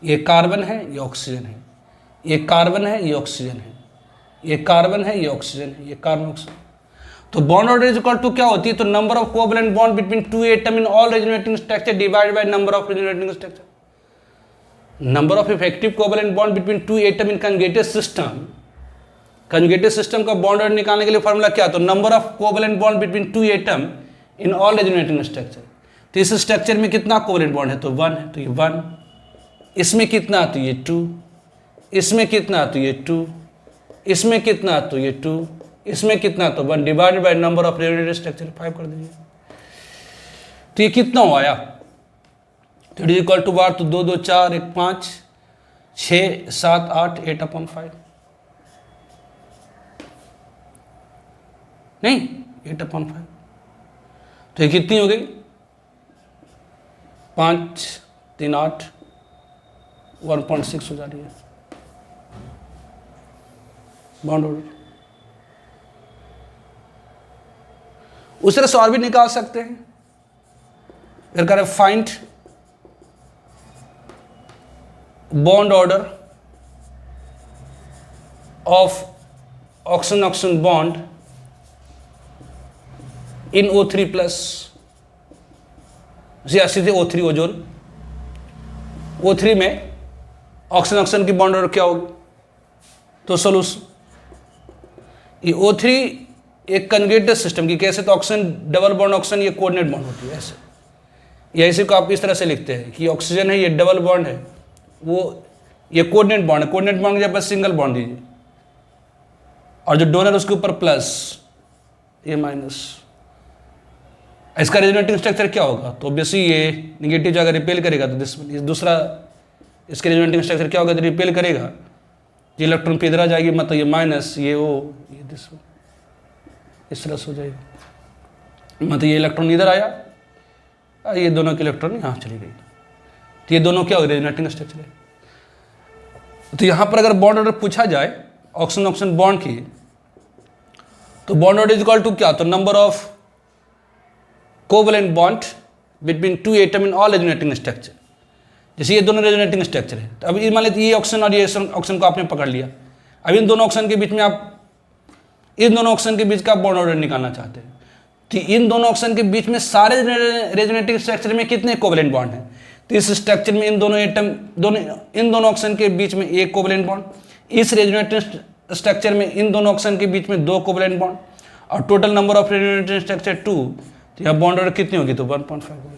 ये कार्बन है, ये ऑक्सीजन है, ये कार्बन है, ये ऑक्सीजन है, ये कार्बन है, ये ऑक्सीजन है, ये कार्बन ऑक्सीजन। तो bond order is equal to क्या होती है? तो number of covalent bond between two atom in all resonating structure divided by number of resonating structure. Number of effective covalent bond between two atom in conjugated system. Conjugated system का bond order निकालने के लिए formula क्या? तो number of covalent bond between two atom in all resonating structure. तो इस structure में कितना कोवैलेंट बॉन्ड है? तो 1 है, तो ये 1। इसमें कितना? तो ये 2। इसमें कितना? तो ये 2। इसमें कितना? तो ये 2। इसमें कितना? तो 1 divided by number of resonating structure 5 कर दीजिए। तो ये कितना हो आया? तो इट इक्वल टू बार तो 2 2 4 1 5 6 7 8 8/5 नहीं 8/5। तो ये कितनी हो गई? 5 3 8 1.6 हो जा रही है बॉन्ड ऑर्डर। उस तरह से और भी निकाल सकते हैं। फिर करें find bond order of oxygen oxygen bond in O3 plus, सीधे O3 ओजोन। O3 में ऑक्सीजन ऑक्सीजन की बॉन्ड ऑर्डर क्या होगी? तो सोल्यूशन ये O3 एक कन्जुगेटेड सिस्टम की, कैसे तो ऑक्सीजन डबल बॉन्ड ऑक्सीजन ये कोऑर्डिनेट बॉन्ड होती है ऐसे, या इसी को आप इस तरह से लिखते हैं कि ऑक्सीजन है ये डबल बॉन्ड है, वो ये कोऑर्डिनेट बॉन्ड है, कोऑर्डिनेट बॉन्ड के बस सिंगल बॉन्ड दीजिए और जो डोनर उसके ऊपर प्लस ये माइनस। इसका रेजोनेटिंग स्ट्रक्चर क्या होगा, तो ऑब्वियसली ये निगेटिव जो अगर रिपेल करेगा तो दूसरा इसके रेजोनेटिंग स्ट्रक्चर क्या होगा, तो रिपेल करेगा, ये इलेक्ट्रॉन पे इधर आ जाएगी, मतलब ये माइनस ये ओ ये दिस इस तरह से हो जाएगा, मतलब ये इलेक्ट्रॉन इधर आया और ये दोनों के इलेक्ट्रॉन यहाँ चली गई, तो ये दोनों क्या हो गए, रेजोनेटिंग स्ट्रक्चर है। तो यहाँ पर अगर बॉन्ड ऑर्डर पूछा जाए ऑक्सीजन ऑक्सीजन बॉन्ड की, तो bond order is equal to क्या, तो number of covalent bond between two atom in all resonating structure. जैसे ये दोनों रेजोनेटिंग स्ट्रक्चर है, तो अभी मान लेते ये ऑक्सीजन और ये ऑक्सीजन को आपने पकड़ लिया, अब इन दोनों ऑक्सीजन के बीच में आप इन दोनों ऑक्सीजन के बीच का बॉन्ड ऑर्डर निकालना चाहते हैं, तो इन दोनों ऑक्सीजन के बीच में सारे रेजोनेटिंग स्ट्रक्चर में कितने कोवलेंट बॉन्ड हैं, तो इस स्ट्रक्चर में इन दोनों ऑक्सीजन के बीच में एक कोवलेंट बॉन्ड, इस रेजोनेटिंग स्ट्रक्चर में इन दोनों ऑक्सीजन के बीच में दो कोवलेंट बॉन्ड, और total number of resonating structure 2, तो यहाँ बॉन्ड ऑर्डर कितनी होगी, तो 1.5 होगी।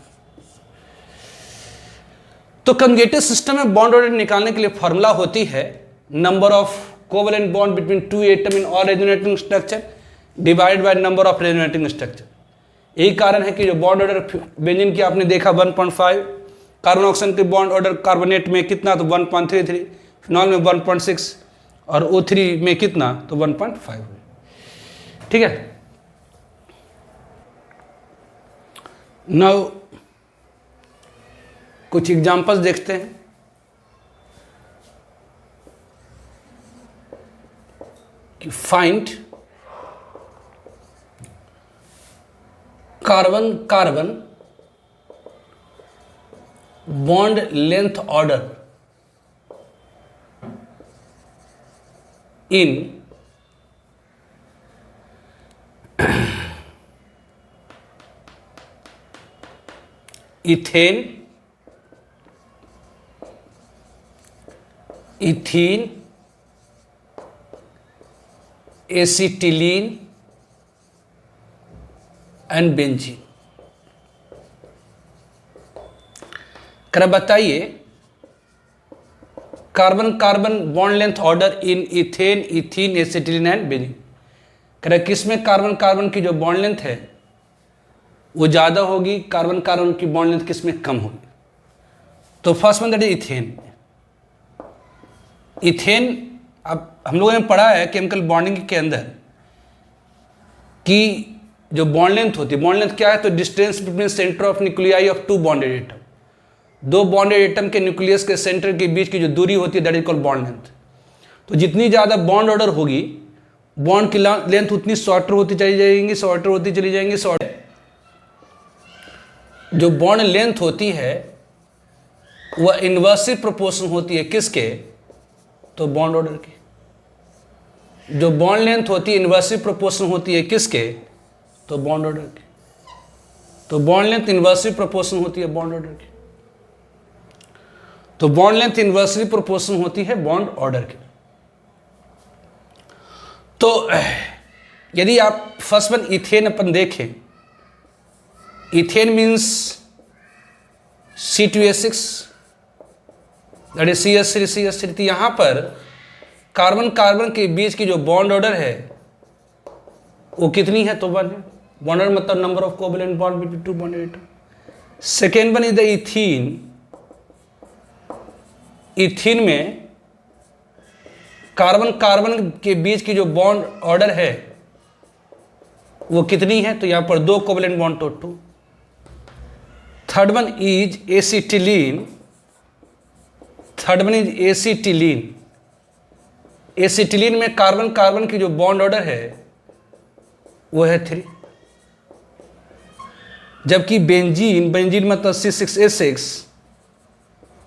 तो कंजुगेटेड सिस्टम में बॉन्ड ऑर्डर निकालने के लिए फॉर्मूला होती है number of covalent bond between two atom in all resonating structure divide by number of resonating structure. यही कारण है कि जो बॉन्ड ऑर्डर बेंजीन की आपने देखा 1.5, कार्बन ऑक्सीजन के बॉन्ड ऑर्डर कार्बोनेट में कितना, तो 1.33, फिनॉल में 1.6 और O3 में कितना, तो 1.5। ठीक है। नाउ कुछ एग्जांपल्स देखते हैं। कि find carbon carbon bond length order in ethane, ethene, acetylene and benzene. कर बताइए carbon carbon bond length order in ethane, ethene, acetylene and benzene. कर किस में कार्बन कार्बन की जो बॉन्ड लेंथ है वो ज़्यादा होगी, कार्बन कार्बन की बॉन्ड लेंथ किस में कम होगी। तो first one that is ethane. Ethane अब हम लोगों ने पढ़ा है केमिकल बॉन्डिंग के अंदर कि जो बॉन्ड लेंथ होती है, बॉन्ड लेंथ क्या है, तो distance between centre of nuclei of two bonded atom. दो बॉन्डेड एटम के न्यूक्लियस के सेंटर के बीच की जो दूरी होती है that is called bond length. तो जितनी ज़्यादा बॉन्ड ऑर्डर होगी बॉन्ड की लेंथ उतनी शॉर्टर होती चली जाएंगी, शॉर्टर होती चली जाएंगी। जो बॉन्ड लेंथ होती है वह इन्वर्सिव प्रोपोर्शन होती है किसके, तो बॉन्ड ऑर्डर की। जो बॉन्ड लेंथ होती है इन्वर्सिव प्रोपोर्शन होती है किसके, तो बॉन्ड ऑर्डर की। तो बॉन्ड लेंथ इन्वर्सिव प्रोपोर्शन होती है बॉन्ड ऑर्डर की। तो बॉन्ड लेंथ इन्वर्सिव प्रोपोर्शन होती है बॉन्ड ऑर्डर की। तो यदि आप फर्स्ट वन इथेन अपन देखें, ethane means C2H6 that is CH3CH3। तो यहाँ पर कार्बन कार्बन के बीच की जो बॉन्ड ऑर्डर है वो कितनी है, तो 1 है। बॉन्ड ऑर्डर मतलब number of covalent bond between two bonded atom. Second one is the ethene. Ethene में कार्बन कार्बन के बीच की जो बॉन्ड ऑर्डर है वो कितनी है, तो यहाँ पर 2 कोवलेंट बॉन्ड तो 2। Third one is acetylene. Third one is acetylene. Acetylene में कार्बन कार्बन की जो बॉन्ड ऑर्डर है वो है 3। जबकि बेंजीन, बेंजीन मतलब C6H6,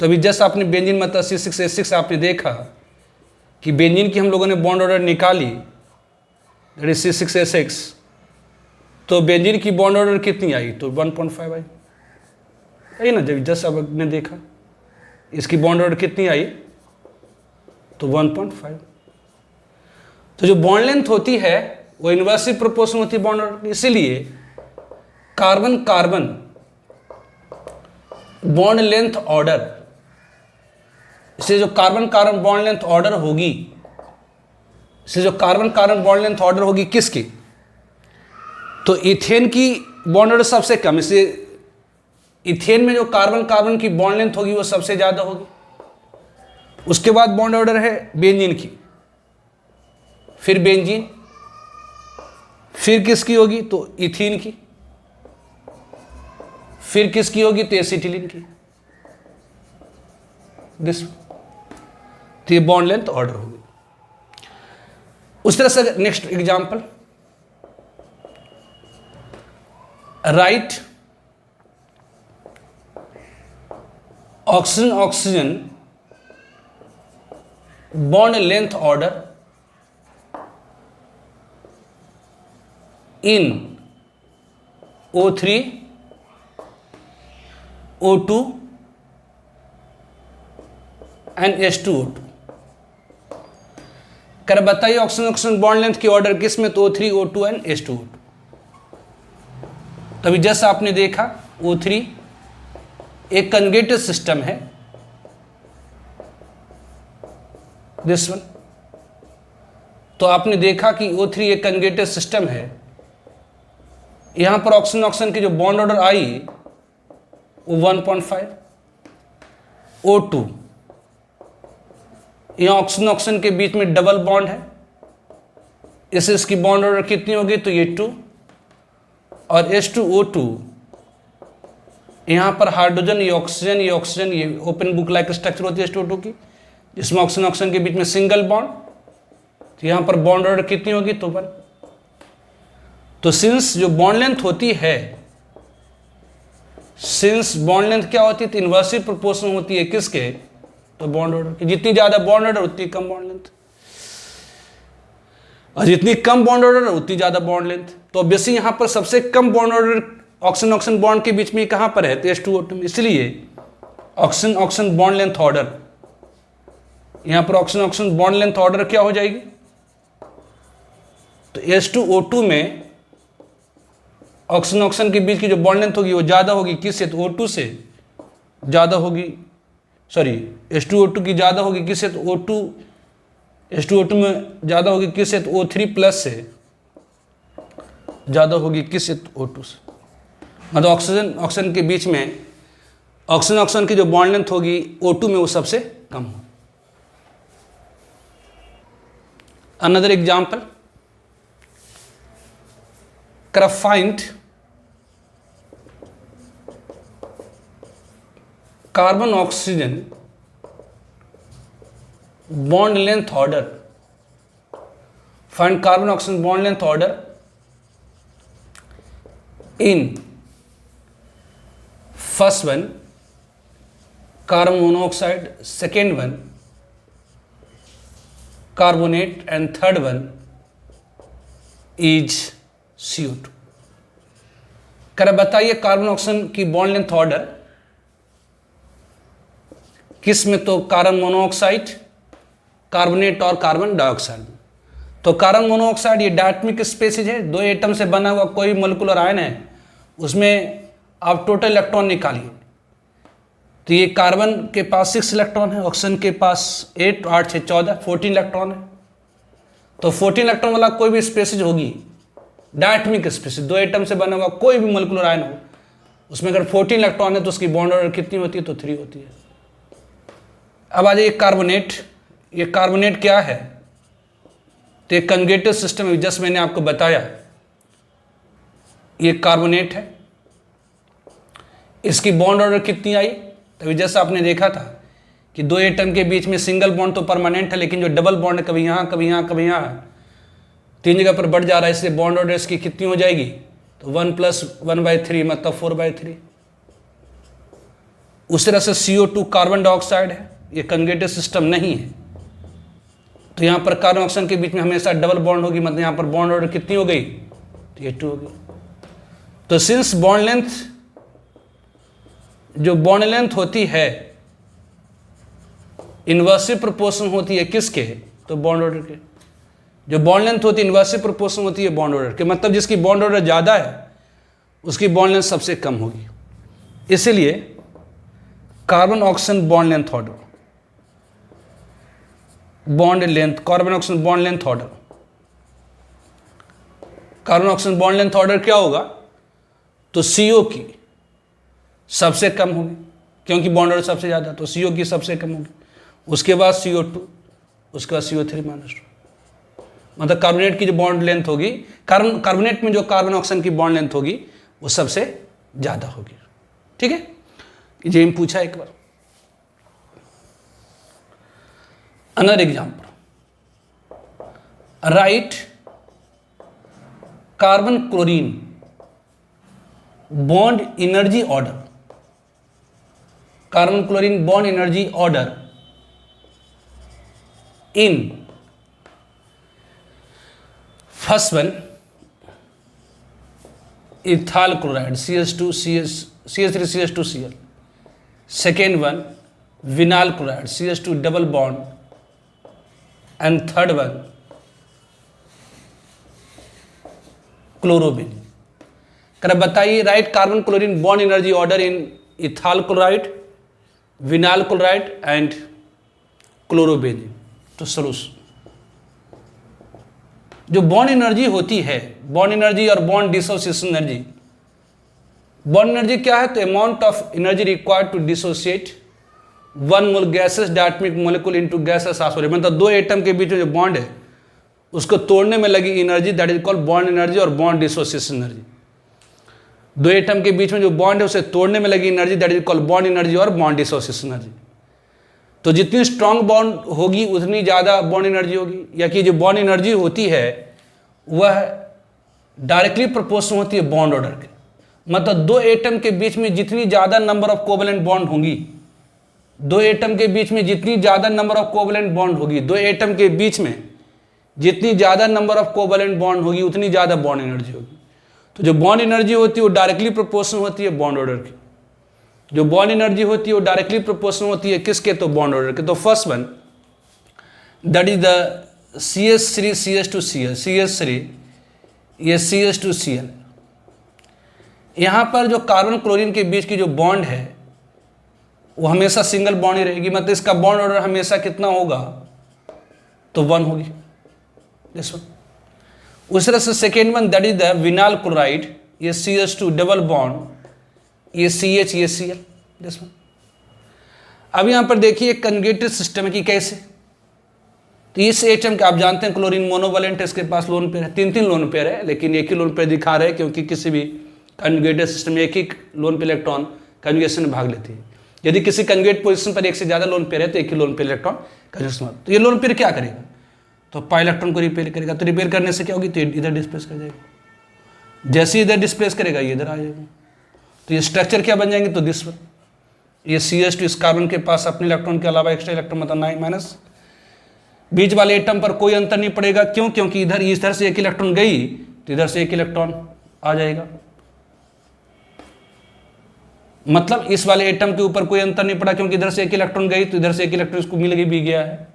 तो अभी जस्ट आपने बेंजीन मतलब C6H6 आपने देखा कि बेंजीन की हम लोगों ने बॉन्ड ऑर्डर निकाली दैट इज C6H6, तो बेंजीन की बॉन्ड ऑर्डर कितनी आई, तो 1.5 आई। है ना, जब जस्ट आपने देखा इसकी बॉन्ड ऑर्डर कितनी आई, तो 1.5। तो जो बॉन्ड लेंथ होती है वो इन्वर्सिव प्रोपोर्शन होती है बॉन्ड ऑर्डर की। इसीलिए carbon carbon bond length order, इससे जो carbon carbon bond length order होगी, इससे जो carbon carbon bond length order होगी किसकी, तो इथेन की बॉन्ड ऑर्डर सबसे कम, इसलिए इथेन में जो कार्बन कार्बन की बॉन्ड लेंथ होगी वो सबसे ज्यादा होगी। उसके बाद बॉन्ड ऑर्डर है बेंजीन की, फिर बेंजीन, फिर किसकी होगी तो इथीन की, फिर किसकी होगी तो एसिटिलीन की। दिस तो ये बॉन्ड लेंथ ऑर्डर होगी। उस तरह से next example, right oxygen oxygen bond length order in O3 O2 and H2O2। कर बताइए ऑक्सीजन ऑक्सीजन बॉन्ड लेंथ की ऑर्डर किस में, तो O3 O2 एंड H2O2। तभी जैसा आपने देखा O3 एक कंजुगेटेड सिस्टम है, दिस वन, तो आपने देखा कि O3 एक कंजुगेटेड सिस्टम है। यहां पर ऑक्सीजन ऑक्सीजन की जो बॉन्ड ऑर्डर आई वो 1.5। O2 यहां ऑक्सीजन ऑक्सीजन के बीच में डबल बॉन्ड है, इससे इसकी बॉन्ड ऑर्डर कितनी होगी तो ये 2। और H2O2 यहां पर हाइड्रोजन, ये ऑक्सीजन, ये ऑक्सीजन, ये ओपन बुक लाइक स्ट्रक्चर होती है H2O2 की, जिसमें ऑक्सीजन ऑक्सीजन के बीच में सिंगल बॉन्ड, तो यहां पर बॉन्ड ऑर्डर कितनी होगी तो 1। तो सिंस जो बॉन्ड लेंथ होती है, सिंस बॉन्ड लेंथ क्या होती है तो इन्वर्सिव प्रोपोर्शन होती है किसके, तो बॉन्ड ऑर्डर की। जितनी ज्यादा बॉन्ड ऑर्डर उतनी कम बॉन्ड लेंथ, और जितनी कम बॉन्ड ऑर्डर उतनी ज्यादा बॉन्ड लेंथ। तो ऑब्वियसली यहां पर सबसे कम bond order oxygen oxygen bond के बीच में कहां पर है तो H2O2 में, इसलिए oxygen oxygen bond length order, यहां पर oxygen oxygen bond length order क्या हो जाएगी तो H2O2 में ऑक्सीजन ऑक्सीजन के बीच की जो बॉन्ड लेंथ होगी वो ज्यादा होगी किससे तो O2 से ज्यादा होगी, सॉरी H2O2 की ज्यादा होगी किससे तो H2O2 में ज्यादा होगी किससे तो O3 प्लस से ज्यादा होगी किससे तो O2 से। मतलब ऑक्सीजन ऑक्सीजन के बीच में ऑक्सीजन ऑक्सीजन की जो बॉन्ड लेंथ होगी O2 में वो सबसे कम हो। Another example, find carbon oxygen bond length order, find carbon oxygen bond length order in first one carbon monoxide, second one carbonate, and third one is CO2। कर बताइए carbon oxygen की bond length order किस में, तो carbon monoxide, carbonate और carbon dioxide. तो carbon monoxide ये diatomic species है, 2 एटम से बना हुआ कोई मोलिकुलर आयन है, उसमें आप टोटल इलेक्ट्रॉन निकालिए। तो ये कार्बन के पास 6 इलेक्ट्रॉन है, ऑक्सीजन के पास 8, 8 6 14, 14 इलेक्ट्रॉन है। तो 14 इलेक्ट्रॉन वाला कोई भी स्पेसीज होगी डायटमिक स्पेसीज, 2 एटम से बना हुआ कोई भी मोलिकुलर आयन हो, उसमें अगर 14 इलेक्ट्रॉन है तो उसकी बॉन्ड ऑर्डर कितनी होती है तो 3 होती है। अब आ जाइए कार्बोनेट। ये कार्बोनेट क्या है तो एक कंजुगेटेड सिस्टम है, जस्ट मैंने आपको बताया ये कार्बोनेट है। इसकी बॉन्ड ऑर्डर कितनी आई, तभी जैसा आपने देखा था कि 2 एटम के बीच में सिंगल बॉन्ड तो परमानेंट है, लेकिन जो डबल बॉन्ड है कभी यहाँ कभी यहाँ कभी यहाँ 3 जगह पर बढ़ जा रहा है, इसलिए बॉन्ड ऑर्डर इसकी कितनी हो जाएगी तो 1 + 1/3 मतलब 4/3। उस तरह से CO2 कार्बन डाइऑक्साइड है, ये कंजुगेटेड सिस्टम नहीं है, तो यहाँ पर कार्बन ऑक्सीजन के बीच में हमेशा डबल बॉन्ड होगी, मतलब यहाँ पर बॉन्ड ऑर्डर कितनी हो गई तो ये 2 हो गई। तो सिंस बॉन्ड लेंथ, जो बॉन्ड लेंथ होती है इन्वर्सिव प्रोपोर्शन होती है किसके तो बॉन्ड ऑर्डर के। जो बॉन्ड लेंथ होती है इन्वर्सली प्रोपोर्शनल होती है बॉन्ड ऑर्डर के, मतलब जिसकी बॉन्ड ऑर्डर ज़्यादा है उसकी बॉन्ड लेंथ सबसे कम होगी। इसीलिए carbon oxygen bond length order, bond length, carbon oxygen bond length order, carbon oxygen bond length order क्या होगा, तो CO की सबसे कम होगी क्योंकि बॉन्ड ऑर्डर सबसे ज़्यादा, तो CO की सबसे कम होगी, उसके बाद CO2, उसके बाद CO3-2। मतलब कार्बोनेट की जो बॉन्ड लेंथ होगी, कार्बोनेट में जो कार्बन ऑक्सीजन की बॉन्ड लेंथ होगी वो सबसे ज़्यादा होगी। ठीक है, ये पूछा एक बार। Another example, right carbon chlorine bond energy order, carbon chlorine bond energy order in first one ethyl chloride CH2 CH3 CH2 Cl, second one vinyl chloride CH2 double bond, and third one chlorobenzene. कर बताइए right carbon chlorine bond energy order in ethyl chloride, vinyl chloride and chlorobenzene. तो solution, जो bond energy होती है, bond energy और bond dissociation energy, bond energy क्या है, तो amount of energy required to dissociate one mole gases diatomic molecule into gases isolate, मतलब दो एटम के बीच में जो बॉन्ड है उसको तोड़ने में लगी energy, that is called bond energy और बॉन्ड डिसोसिएशन एनर्जी। दो एटम के बीच में जो बॉन्ड है उसे तोड़ने में लगी energy, that is called bond energy और बॉन्ड डिसोसिएशन एनर्जी। तो जितनी स्ट्रांग बॉन्ड होगी उतनी ज़्यादा बॉन्ड एनर्जी होगी, या कि जो बॉन्ड एनर्जी होती है वह डायरेक्टली प्रोपोर्शनल होती है बॉन्ड ऑर्डर के। मतलब दो एटम के बीच में जितनी ज़्यादा नंबर ऑफ कोवैलेंट बॉन्ड होंगी, दो एटम के बीच में जितनी ज़्यादा नंबर ऑफ कोवैलेंट बॉन्ड होगी, दो एटम के बीच में जितनी ज़्यादा नंबर ऑफ कोवैलेंट बॉन्ड होगी उतनी ज़्यादा बॉन्ड एनर्जी होगी। तो जो बॉन्ड एनर्जी होती है वो डायरेक्टली प्रोपोर्शनल होती है बॉन्ड ऑर्डर की। जो बॉन्ड एनर्जी होती है वो डायरेक्टली प्रोपोर्शनल होती है किसके, तो बॉन्ड ऑर्डर के। तो first one that is the CH3 CH2 Cl, CH3 ये CH2 Cl। यहाँ पर जो कार्बन क्लोरीन के बीच की जो बॉन्ड है वो हमेशा सिंगल बॉन्ड ही रहेगी, मतलब इसका बॉन्ड ऑर्डर हमेशा कितना होगा, तो 1 होगी, दिस वन। उस तरह से second one that is the vinyl chloride, ये CH2 डबल बॉन्ड, ये CH ये Cl, दिस वन। अब यहाँ पर देखिए कंजुगेटेड सिस्टम है कि कैसे, तो इस एटम का आप जानते हैं क्लोरीन मोनोवैलेंट है, इसके पास लोन पेयर है, 3 लोन पेयर है, लेकिन एक ही लोन पेयर दिखा रहे हैं क्योंकि किसी भी कंजुगेटेड सिस्टम में एक ही लोन पे इलेक्ट्रॉन कंजुगेशन में भाग लेती है। यदि किसी कंजुगेट पोजीशन पर एक से ज़्यादा लोन पेयर है तो एक ही लोन पेयर इलेक्ट्रॉन कंजुगेशन। तो ये लोन पेयर क्या करेगा, तो पाई इलेक्ट्रॉन को रिपेयर करेगा, तो रिपेयर करने से क्या होगी, तो इधर डिस्प्लेस कर जाएगा, जैसे इधर डिस्प्लेस करेगा ये इधर आ जाएगा। तो ये स्ट्रक्चर क्या बन जाएंगे, तो दिस वन, ये CH2 इस कार्बन के पास अपने इलेक्ट्रॉन के अलावा एक्स्ट्रा इलेक्ट्रॉन मतलब 9-, बीच वाले एटम पर कोई अंतर नहीं पड़ेगा, क्यों, क्योंकि इधर से एक इलेक्ट्रॉन गई तो इधर से एक इलेक्ट्रॉन आ जाएगा, मतलब इस वाले एटम के ऊपर कोई अंतर नहीं पड़ा क्योंकि इधर से एक इलेक्ट्रॉन गई तो इधर से एक इलेक्ट्रॉन इसको मिल भी गया है।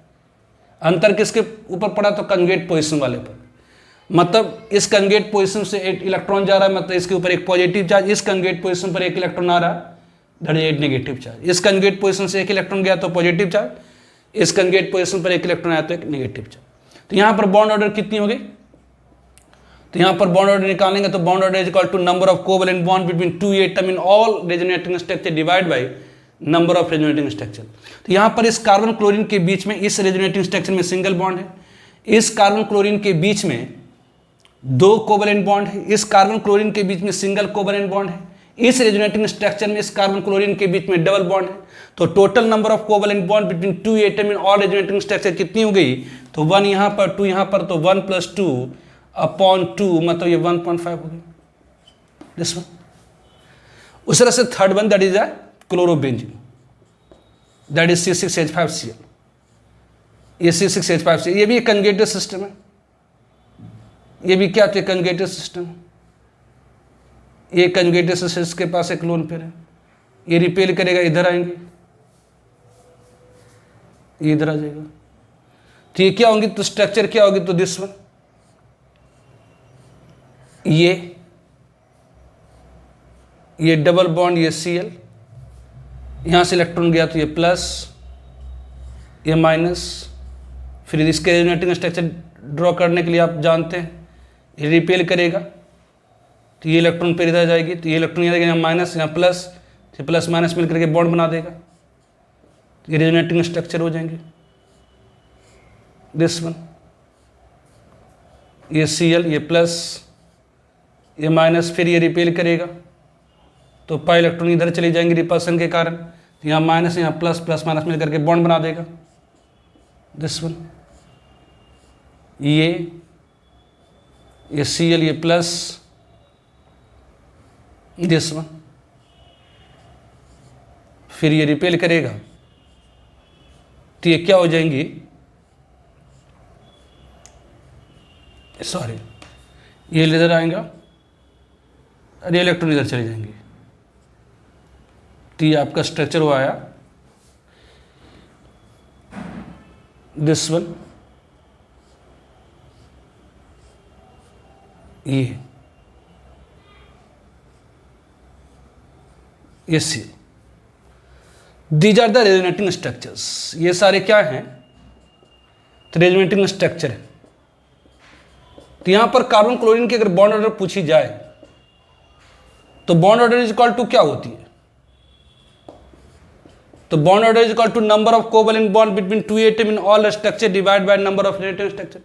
अंतर किसके ऊपर पड़ा, तो कंजुगेट पोजीशन वाले पर, मतलब इस कंजुगेट पोजीशन से एक इलेक्ट्रॉन जा रहा है, मतलब इसके ऊपर एक पॉजिटिव चार्ज, इस कंजुगेट पोजीशन पर एक इलेक्ट्रॉन आ रहा है, दैट इज नेगेटिव चार्ज। इस कंजुगेट पोजीशन से एक इलेक्ट्रॉन गया तो पॉजिटिव चार्ज, इस कंजुगेट पोजीशन पर एक इलेक्ट्रॉन आया तो एक नेगेटिव चार्ज। तो यहाँ पर बॉन्ड ऑर्डर कितनी होगी, तो यहाँ पर बॉन्ड ऑर्डर निकालेंगे तो bond order is equal to number of covalent bond between 2 atom in all resonating structure divide by number of resonating structure. तो यहाँ पर इस कार्बन क्लोरीन के बीच में इस रेजोनेटिंग स्ट्रक्चर में सिंगल बॉन्ड है, इस कार्बन क्लोरीन के बीच में 2 कोवैलेंट बॉन्ड है, इस कार्बन क्लोरीन के बीच में सिंगल कोवैलेंट बॉन्ड है, इस रेजोनेटिंग स्ट्रक्चर में इस कार्बन क्लोरीन के बीच में डबल बॉन्ड है। तो total number of covalent bond between 2 atom in all resonating structure कितनी हो गई, तो 1 यहाँ पर 2 यहाँ पर, तो 1 + 2 अपॉन 2 मतलब ये 1.5 हो गया, दिस वन। उस तरह से third one that is a chlorobenzene, that is C6H5Cl, ये C6H5Cl, ये भी एक कंजुगेटेड सिस्टम है, ये भी क्या, कंजुगेटेड सिस्टम है, ये कंजुगेटेड सिस्टम, इसके पास एक लोन पेयर है, ये रिपेयर करेगा, इधर आएंगे, ये इधर आ जाएगा, तो ये क्या होंगी, तो स्ट्रक्चर क्या होगी, तो दिस वन, ये डबल बॉन्ड, ये Cl, यहाँ से इलेक्ट्रॉन गया तो ये प्लस, ये माइनस। फिर इसके रेजोनेटिंग स्ट्रक्चर ड्रॉ करने के लिए आप जानते हैं ये रिपेल करेगा तो ये इलेक्ट्रॉन पेड़ इधर जाएगी, तो ये इलेक्ट्रॉन यहाँ जाएगा, माइनस, यहाँ प्लस, तो प्लस माइनस मिल करके बॉन्ड बना देगा, तो ये रेजोनेटिंग स्ट्रक्चर हो जाएंगे। दिस वन, ये Cl, ये प्लस, ये माइनस, फिर ये रिपेल करेगा तो पाई इलेक्ट्रॉन इधर चली जाएंगे रिपल्सन के कारण, तो यहाँ माइनस, यहाँ प्लस, प्लस माइनस मिल करके बॉन्ड बना देगा। दिस वन, ये Cl, ये प्लस, दिस वन, फिर ये रिपेल करेगा तो ये क्या हो जाएंगी, सॉरी, ये इधर आएगा और ये इलेक्ट्रॉन इधर चले जाएंगे, तो ये आपका स्ट्रक्चर वो आया। दिस वन, ये C, these are the resonating structures. ये सारे क्या हैं, तो रेजोनेटिंग स्ट्रक्चर है। तो यहां पर कार्बन क्लोरीन की अगर बॉन्ड ऑर्डर पूछी जाए तो bond order is equal to क्या होती है, तो bond order is equal to number of covalent bond between two atom in all structure divide by number of resonating structure.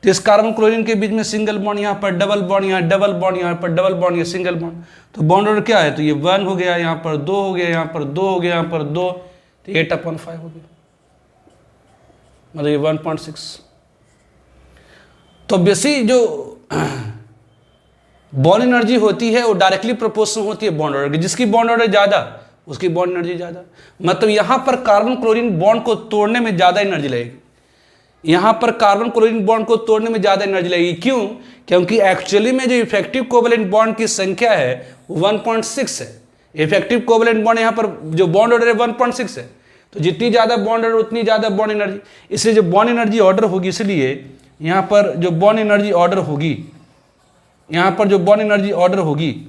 तो इस कार्बन क्लोरीन के बीच में सिंगल बॉन्ड, यहाँ पर डबल बॉन्ड, यहाँ डबल बॉन्ड, यहाँ पर डबल बॉन्ड, ये सिंगल बॉन्ड, तो बॉन्ड ऑर्डर क्या है, तो ये 1 हो गया, यहाँ पर 2 हो गया, यहाँ पर 2 हो गया, यहाँ पर 2, तो 8/5 हो गया, मतलब ये 1.6। तो बेसिक जो बॉन्ड एनर्जी होती है वो डायरेक्टली प्रोपोर्शनल होती है बॉन्ड ऑर्डर की, जिसकी बॉन्ड ऑर्डर ज़्यादा उसकी बॉन्ड एनर्जी ज़्यादा, मतलब यहाँ पर कार्बन क्लोरीन बॉन्ड को तोड़ने में ज़्यादा एनर्जी लगेगी, यहाँ पर कार्बन क्लोरीन बॉन्ड को तोड़ने में ज़्यादा एनर्जी लगेगी। क्यों? क्योंकि एक्चुअली में जो इफेक्टिव कोवैलेंट बॉन्ड की संख्या है वो 1.6 है। इफेक्टिव कोवैलेंट बॉन्ड यहाँ पर जो बॉन्ड ऑर्डर है 1.6 है, तो जितनी ज़्यादा बॉन्ड ऑर्डर उतनी ज़्यादा बॉन्ड एनर्जी, इसलिए जो बॉन्ड एनर्जी ऑर्डर होगी, इसलिए यहाँ पर जो बॉन्ड एनर्जी ऑर्डर होगी, यहाँ पर जो बॉन्ड एनर्जी ऑर्डर होगी,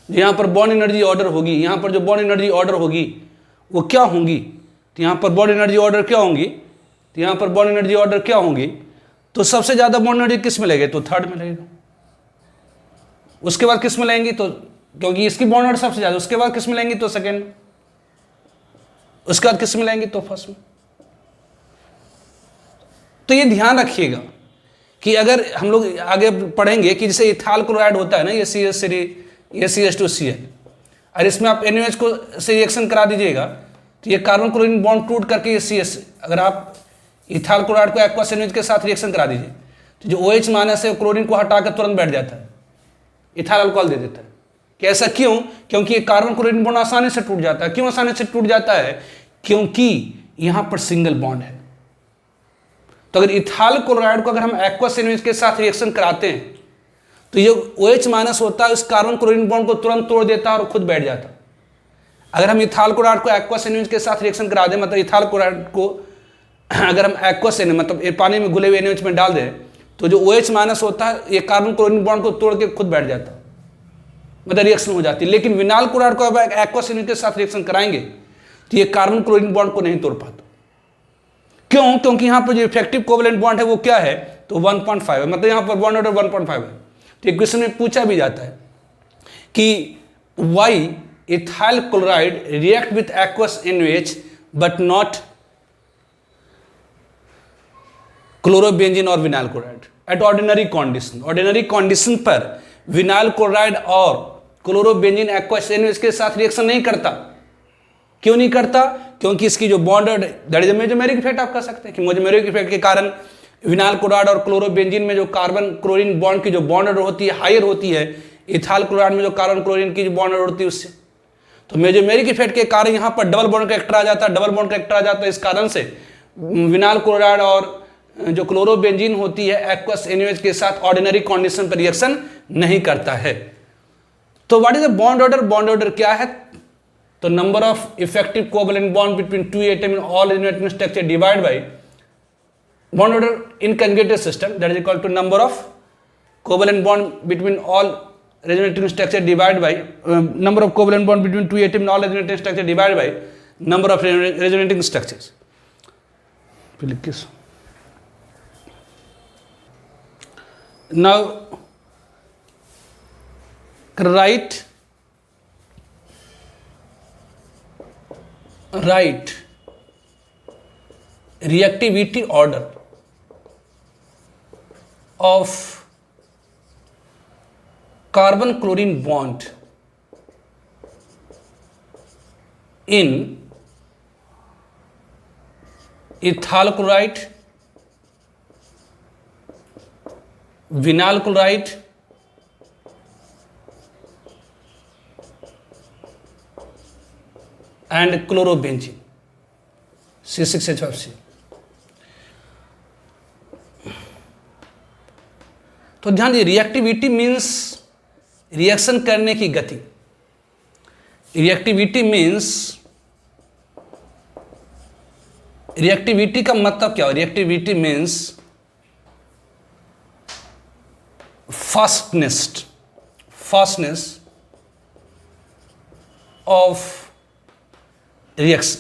यहाँ पर बॉन्ड एनर्जी ऑर्डर होगी, यहाँ पर जो बॉन्ड एनर्जी ऑर्डर होगी वो क्या होंगी, तो यहाँ पर बॉन्ड एनर्जी ऑर्डर क्या होंगी, तो यहाँ पर बॉन्ड एनर्जी ऑर्डर क्या होंगी, तो सबसे ज़्यादा बॉन्ड एनर्जी किस में लगेगी, तो थर्ड में लगेगा। उसके बाद किस में लगेंगी, तो क्योंकि इसकी बॉन्ड ऑर्डर सबसे ज़्यादा, उसके बाद किस में लगेंगी, तो सेकेंड में, उसके बाद किस में लगेंगी, तो फर्स्ट में। तो ये ध्यान रखिएगा कि अगर हम लोग आगे पढ़ेंगे कि जैसे इथाइल क्लोराइड होता है ना, ये CH3, ये CH2Cl, और इसमें आप NaOH को से रिएक्शन करा दीजिएगा तो ये कार्बन क्लोरीन बॉन्ड टूट करके ये CH, अगर आप इथाइल क्लोराइड को एक्वस NaOH के साथ रिएक्शन करा दीजिए तो जो OH माइनस है क्लोरीन को हटा कर तुरंत बैठ जाता है, इथाइल अल्कोहल दे देता है। कि ऐसा क्यों? क्योंकि ये कार्बन क्लोरीन बॉन्ड आसानी से टूट जाता है। क्यों आसानी से टूट जाता है? क्योंकि यहाँ पर सिंगल बॉन्ड है। तो अगर इथाइल क्लोराइड को अगर हम एक्वस NaOH के साथ रिएक्शन कराते हैं तो ये OH माइनस होता है, उस कार्बन क्लोरीन बॉन्ड को तुरंत तोड़ देता है और खुद बैठ जाता है। अगर हम इथाइल क्लोराइड को एक्वस NaOH के साथ रिएक्शन करा दें, मतलब इथाइल क्लोराइड को अगर हम एक्वस मतलब पानी में घुले हुए NaOH में डाल दें तो जो OH माइनस होता है ये कार्बन क्लोरीन बॉन्ड को तोड़ के खुद बैठ जाता है, मतलब रिएक्शन हो जाती है। लेकिन विनाइल क्लोराइड को अब एक्वस NaOH के साथ रिएक्शन कराएंगे तो ये कार्बन क्लोरीन बॉन्ड को नहीं तोड़ पाता। क्यों? क्योंकि यहाँ पर जो इफेक्टिव कोवैलेंट बॉन्ड है वो क्या है, तो 1.5 है, मतलब यहाँ पर बॉन्ड ऑर्डर 1.5 है। तो क्वेश्चन में पूछा भी जाता है कि why ethyl chloride react with aqueous NaOH but not chlorobenzene और vinyl chloride at ordinary condition. Ordinary condition पर विनाइल क्लोराइड और क्लोरोबेंजीन एक्वस NaOH के साथ रिएक्शन नहीं करता। क्यों नहीं करता? क्योंकि इसकी जो bond that is mesomeric effect आप कह सकते हैं कि मेजोमेरिक इफेक्ट के कारण विनाइल क्लोराइड और क्लोरोबेंजीन में जो कार्बन क्लोरीन बॉन्ड की जो बॉन्ड ऑर्डर होती है हायर होती है, इथाइल क्लोराइड में जो कार्बन क्लोरीन की जो बॉन्ड ऑर्डर होती है उससे। तो मेजोमेरिक इफेक्ट के कारण यहाँ पर डबल बॉन्ड करेक्टर आ जाता है, डबल बॉन्ड करेक्टर आ जाता है। इस कारण से विनाइल क्लोराइड और जो क्लोरोबेंजीन होती है एक्वस NaOH के साथ ऑर्डिनरी कंडीशन पर रिएक्शन नहीं करता है। तो what is the bond order? Bond order क्या है? तो number of effective covalent bond between two atom in all resonating structure divide by bond order in conjugated system that is equal to number of covalent bond between all resonating structure divided by number of covalent bond between two atoms in all resonating structure divided by number of resonating structures. Now write reactivity order of carbon chlorine bond in ethyl chloride, vinyl chloride, and chlorobenzene C6H5C. तो ध्यान दीजिए, reactivity means reaction करने की गति. Reactivity का मतलब क्या हो? Reactivity means fastness of reaction.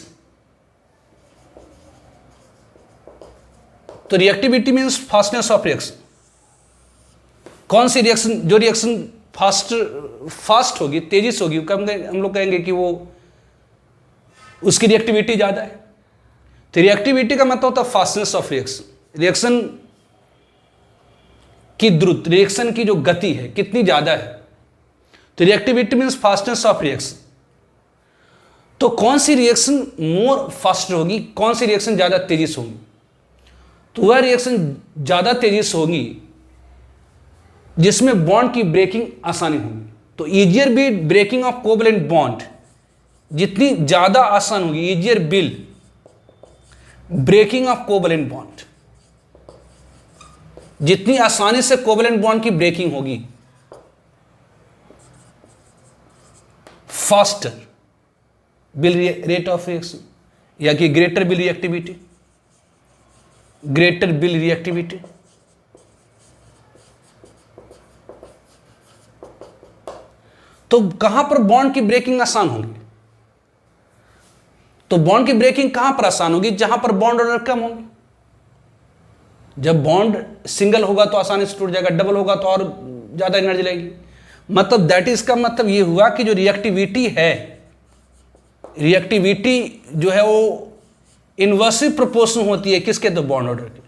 तो reactivity means fastness of reaction. कौन सी रिएक्शन? जो रिएक्शन फास्ट होगी, तेजी से होगी, हम लोग कहेंगे कि वो उसकी रिएक्टिविटी ज़्यादा है. तो रिएक्टिविटी का मतलब होता है फास्टनेस ऑफ रिएक्शन. रिएक्शन की द्रुत, रिएक्शन की जो गति है कितनी ज़्यादा है. तो reactivity means fastness of reaction. तो कौन सी रिएक्शन मोर फास्ट होगी, कौन सी रिएक्शन ज़्यादा तेजी से होगी? तो वह रिएक्शन ज़्यादा तेजी से होगी जिसमें बॉन्ड की ब्रेकिंग आसानी होगी. तो easier will breaking of covalent bond जितनी ज़्यादा आसान होगी, easier will breaking of covalent bond, जितनी आसानी से कोवलेंट बॉन्ड की ब्रेकिंग होगी, faster will rate of reaction, या कि ग्रेटर बिल रिएक्टिविटी. तो कहां पर बॉन्ड की ब्रेकिंग आसान होगी? तो बॉन्ड की ब्रेकिंग कहां पर आसान होगी? जहां पर बॉन्ड ऑर्डर कम होगी. जब बॉन्ड सिंगल होगा तो आसानी से टूट जाएगा, डबल होगा तो और ज्यादा एनर्जी लगेगी. मतलब दैट इज का मतलब ये हुआ कि जो रिएक्टिविटी है, रिएक्टिविटी जो है वो इनवर्सिव प्रोपोर्शन होती है किसके? तो बॉन्ड ऑर्डर के.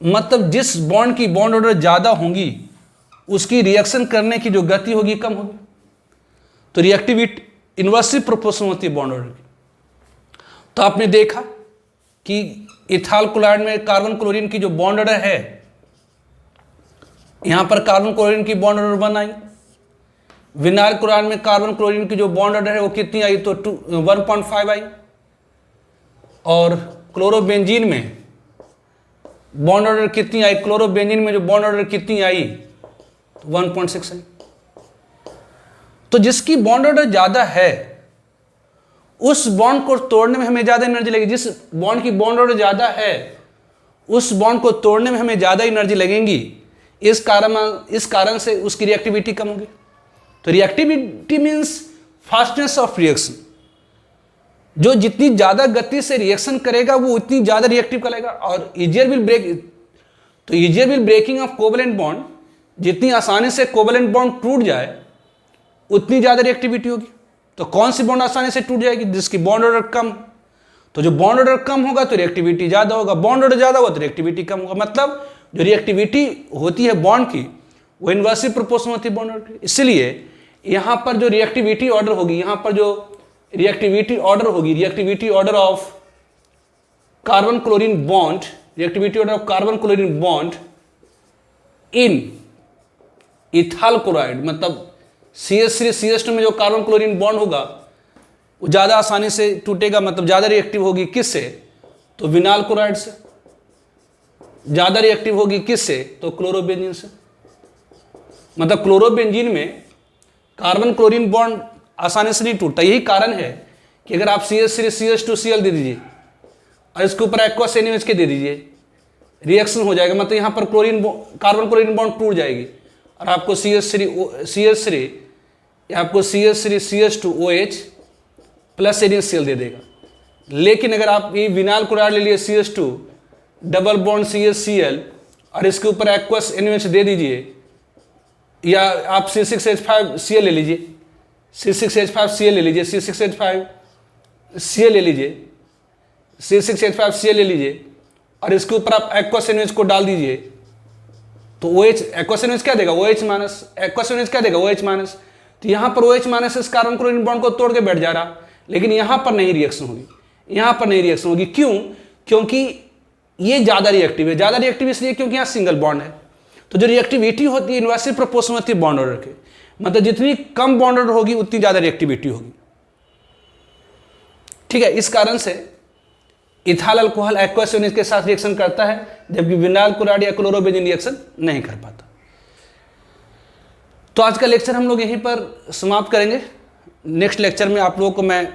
मतलब जिस बॉन्ड की बॉन्ड ऑर्डर ज्यादा होंगी उसकी रिएक्शन करने की जो गति होगी कम होगी. तो रिएक्टिविटी इनवर्सिव प्रोपोर्शन होती है बॉन्ड ऑर्डर की. तो आपने देखा कि इथाइल क्लोराइड में कार्बन क्लोरीन की जो बॉन्ड ऑर्डर है, यहां पर कार्बन क्लोरीन की बॉन्ड ऑर्डर 1 आई. विनाइल क्लोराइड में कार्बन क्लोरीन की जो बॉन्ड ऑर्डर है वो कितनी आई? तो 1.5 आई. और क्लोरोबेंजीन में बॉन्ड ऑर्डर कितनी आई? क्लोरोबेंजीन में जो बॉन्ड ऑर्डर कितनी आई? तो 1.6 आई. तो जिसकी बॉन्ड ऑर्डर ज्यादा है उस बॉन्ड को तोड़ने में हमें ज्यादा एनर्जी लगेगी. जिस बॉन्ड की बॉन्ड ऑर्डर ज्यादा है उस बॉन्ड को तोड़ने में हमें ज्यादा एनर्जी लगेगी. इस कारण से उसकी रिएक्टिविटी कम होगी. तो reactivity means fastness of reaction. जो जितनी ज्यादा गति से रिएक्शन करेगा वो उतनी ज्यादा रिएक्टिव करेगा. और easier will breaking of covalent bond, जितनी आसानी से कोवलेंट बॉन्ड टूट जाए उतनी ज्यादा रिएक्टिविटी होगी. तो कौन सी बॉन्ड आसानी से टूट जाएगी? जिसकी बॉन्ड ऑर्डर कम. तो जो बॉन्ड ऑर्डर कम होगा तो रिएक्टिविटी ज्यादा होगा, बॉन्ड ऑर्डर ज्यादा होगा तो रिएक्टिविटी कम होगा. मतलब जो रिएक्टिविटी होती है बॉन्ड की वो इनवर्सिव प्रोपोर्शन होती है बॉन्ड ऑर्डर की. इसलिए यहां पर जो रिएक्टिविटी ऑर्डर होगी, यहां पर जो reactivity order of carbon chlorine bond, reactivity order of carbon chlorine bond in ethyl chloride, मतलब CH3 CH2 में जो कार्बन क्लोरीन बॉन्ड होगा वो ज़्यादा आसानी से टूटेगा. मतलब ज़्यादा रिएक्टिव होगी किससे? तो विनाइल क्लोराइड से. ज़्यादा रिएक्टिव होगी किससे? तो क्लोरोबेंजीन से. मतलब क्लोरोबेंजीन में कार्बन क्लोरीन बॉन्ड आसानी से नहीं टूटता. यही कारण है कि अगर आप CH3 CH2 Cl दे दीजिए और इसके ऊपर एक्वा NaOH के दे दीजिए, रिएक्शन हो जाएगा, मतलब यहाँ पर कार्बन क्लोरीन बॉन्ड टूट जाएगी और आपको CH3 आपको CH3CH2OH प्लस NaCl दे देगा। लेकिन अगर आप ये विनाइल क्लोराइड ले लिए CH2 डबल बॉन्ड CHCl और इसके ऊपर एक्वस NaOH दे दीजिए, या आप C6H5Cl ले लीजिए, C6H5Cl ले लीजिए, C6H5Cl ले लीजिए, C6H5Cl ले लीजिए और इसके ऊपर आप एक्वस NaOH को डाल दीजिए, तो OH एक्वस NaOH क्या देगा, OH माइनस, एक्वस NaOH क्या देगा, OH माइनस। तो यहाँ पर OH माइनस इस कार्बन क्लोरीन बॉन्ड को तोड़ के बैठ जा रहा, लेकिन यहाँ पर नहीं रिएक्शन होगी, यहाँ पर नहीं रिएक्शन होगी। क्यों? क्योंकि ये ज़्यादा रिएक्टिव है। ज़्यादा रिएक्टिव इसलिए क्योंकि यहाँ सिंगल बॉन्ड है। तो जो रिएक्टिविटी होती है इन्वर्सली प्रोपोर्शनल होती है बॉन्ड ऑर्डर के, मतलब जितनी कम बॉन्ड ऑर्डर होगी उतनी ज़्यादा रिएक्टिविटी होगी। ठीक है, इस कारण से इथाइल अल्कोहल एक्वस NaOH के साथ रिएक्शन करता है, जबकि विनाइल क्लोराइड या क्लोरोबेंजीन रिएक्शन नहीं कर पाता। तो आज का लेक्चर हम लोग यहीं पर समाप्त करेंगे। नेक्स्ट लेक्चर में आप लोगों को मैं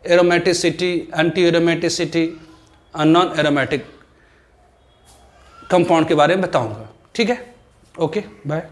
एरोमेटिसिटी, एंटी एरोमेटिसिटी और नॉन एरोमेटिक कंपाउंड के बारे में बताऊंगा। ठीक है, ओके, बाय।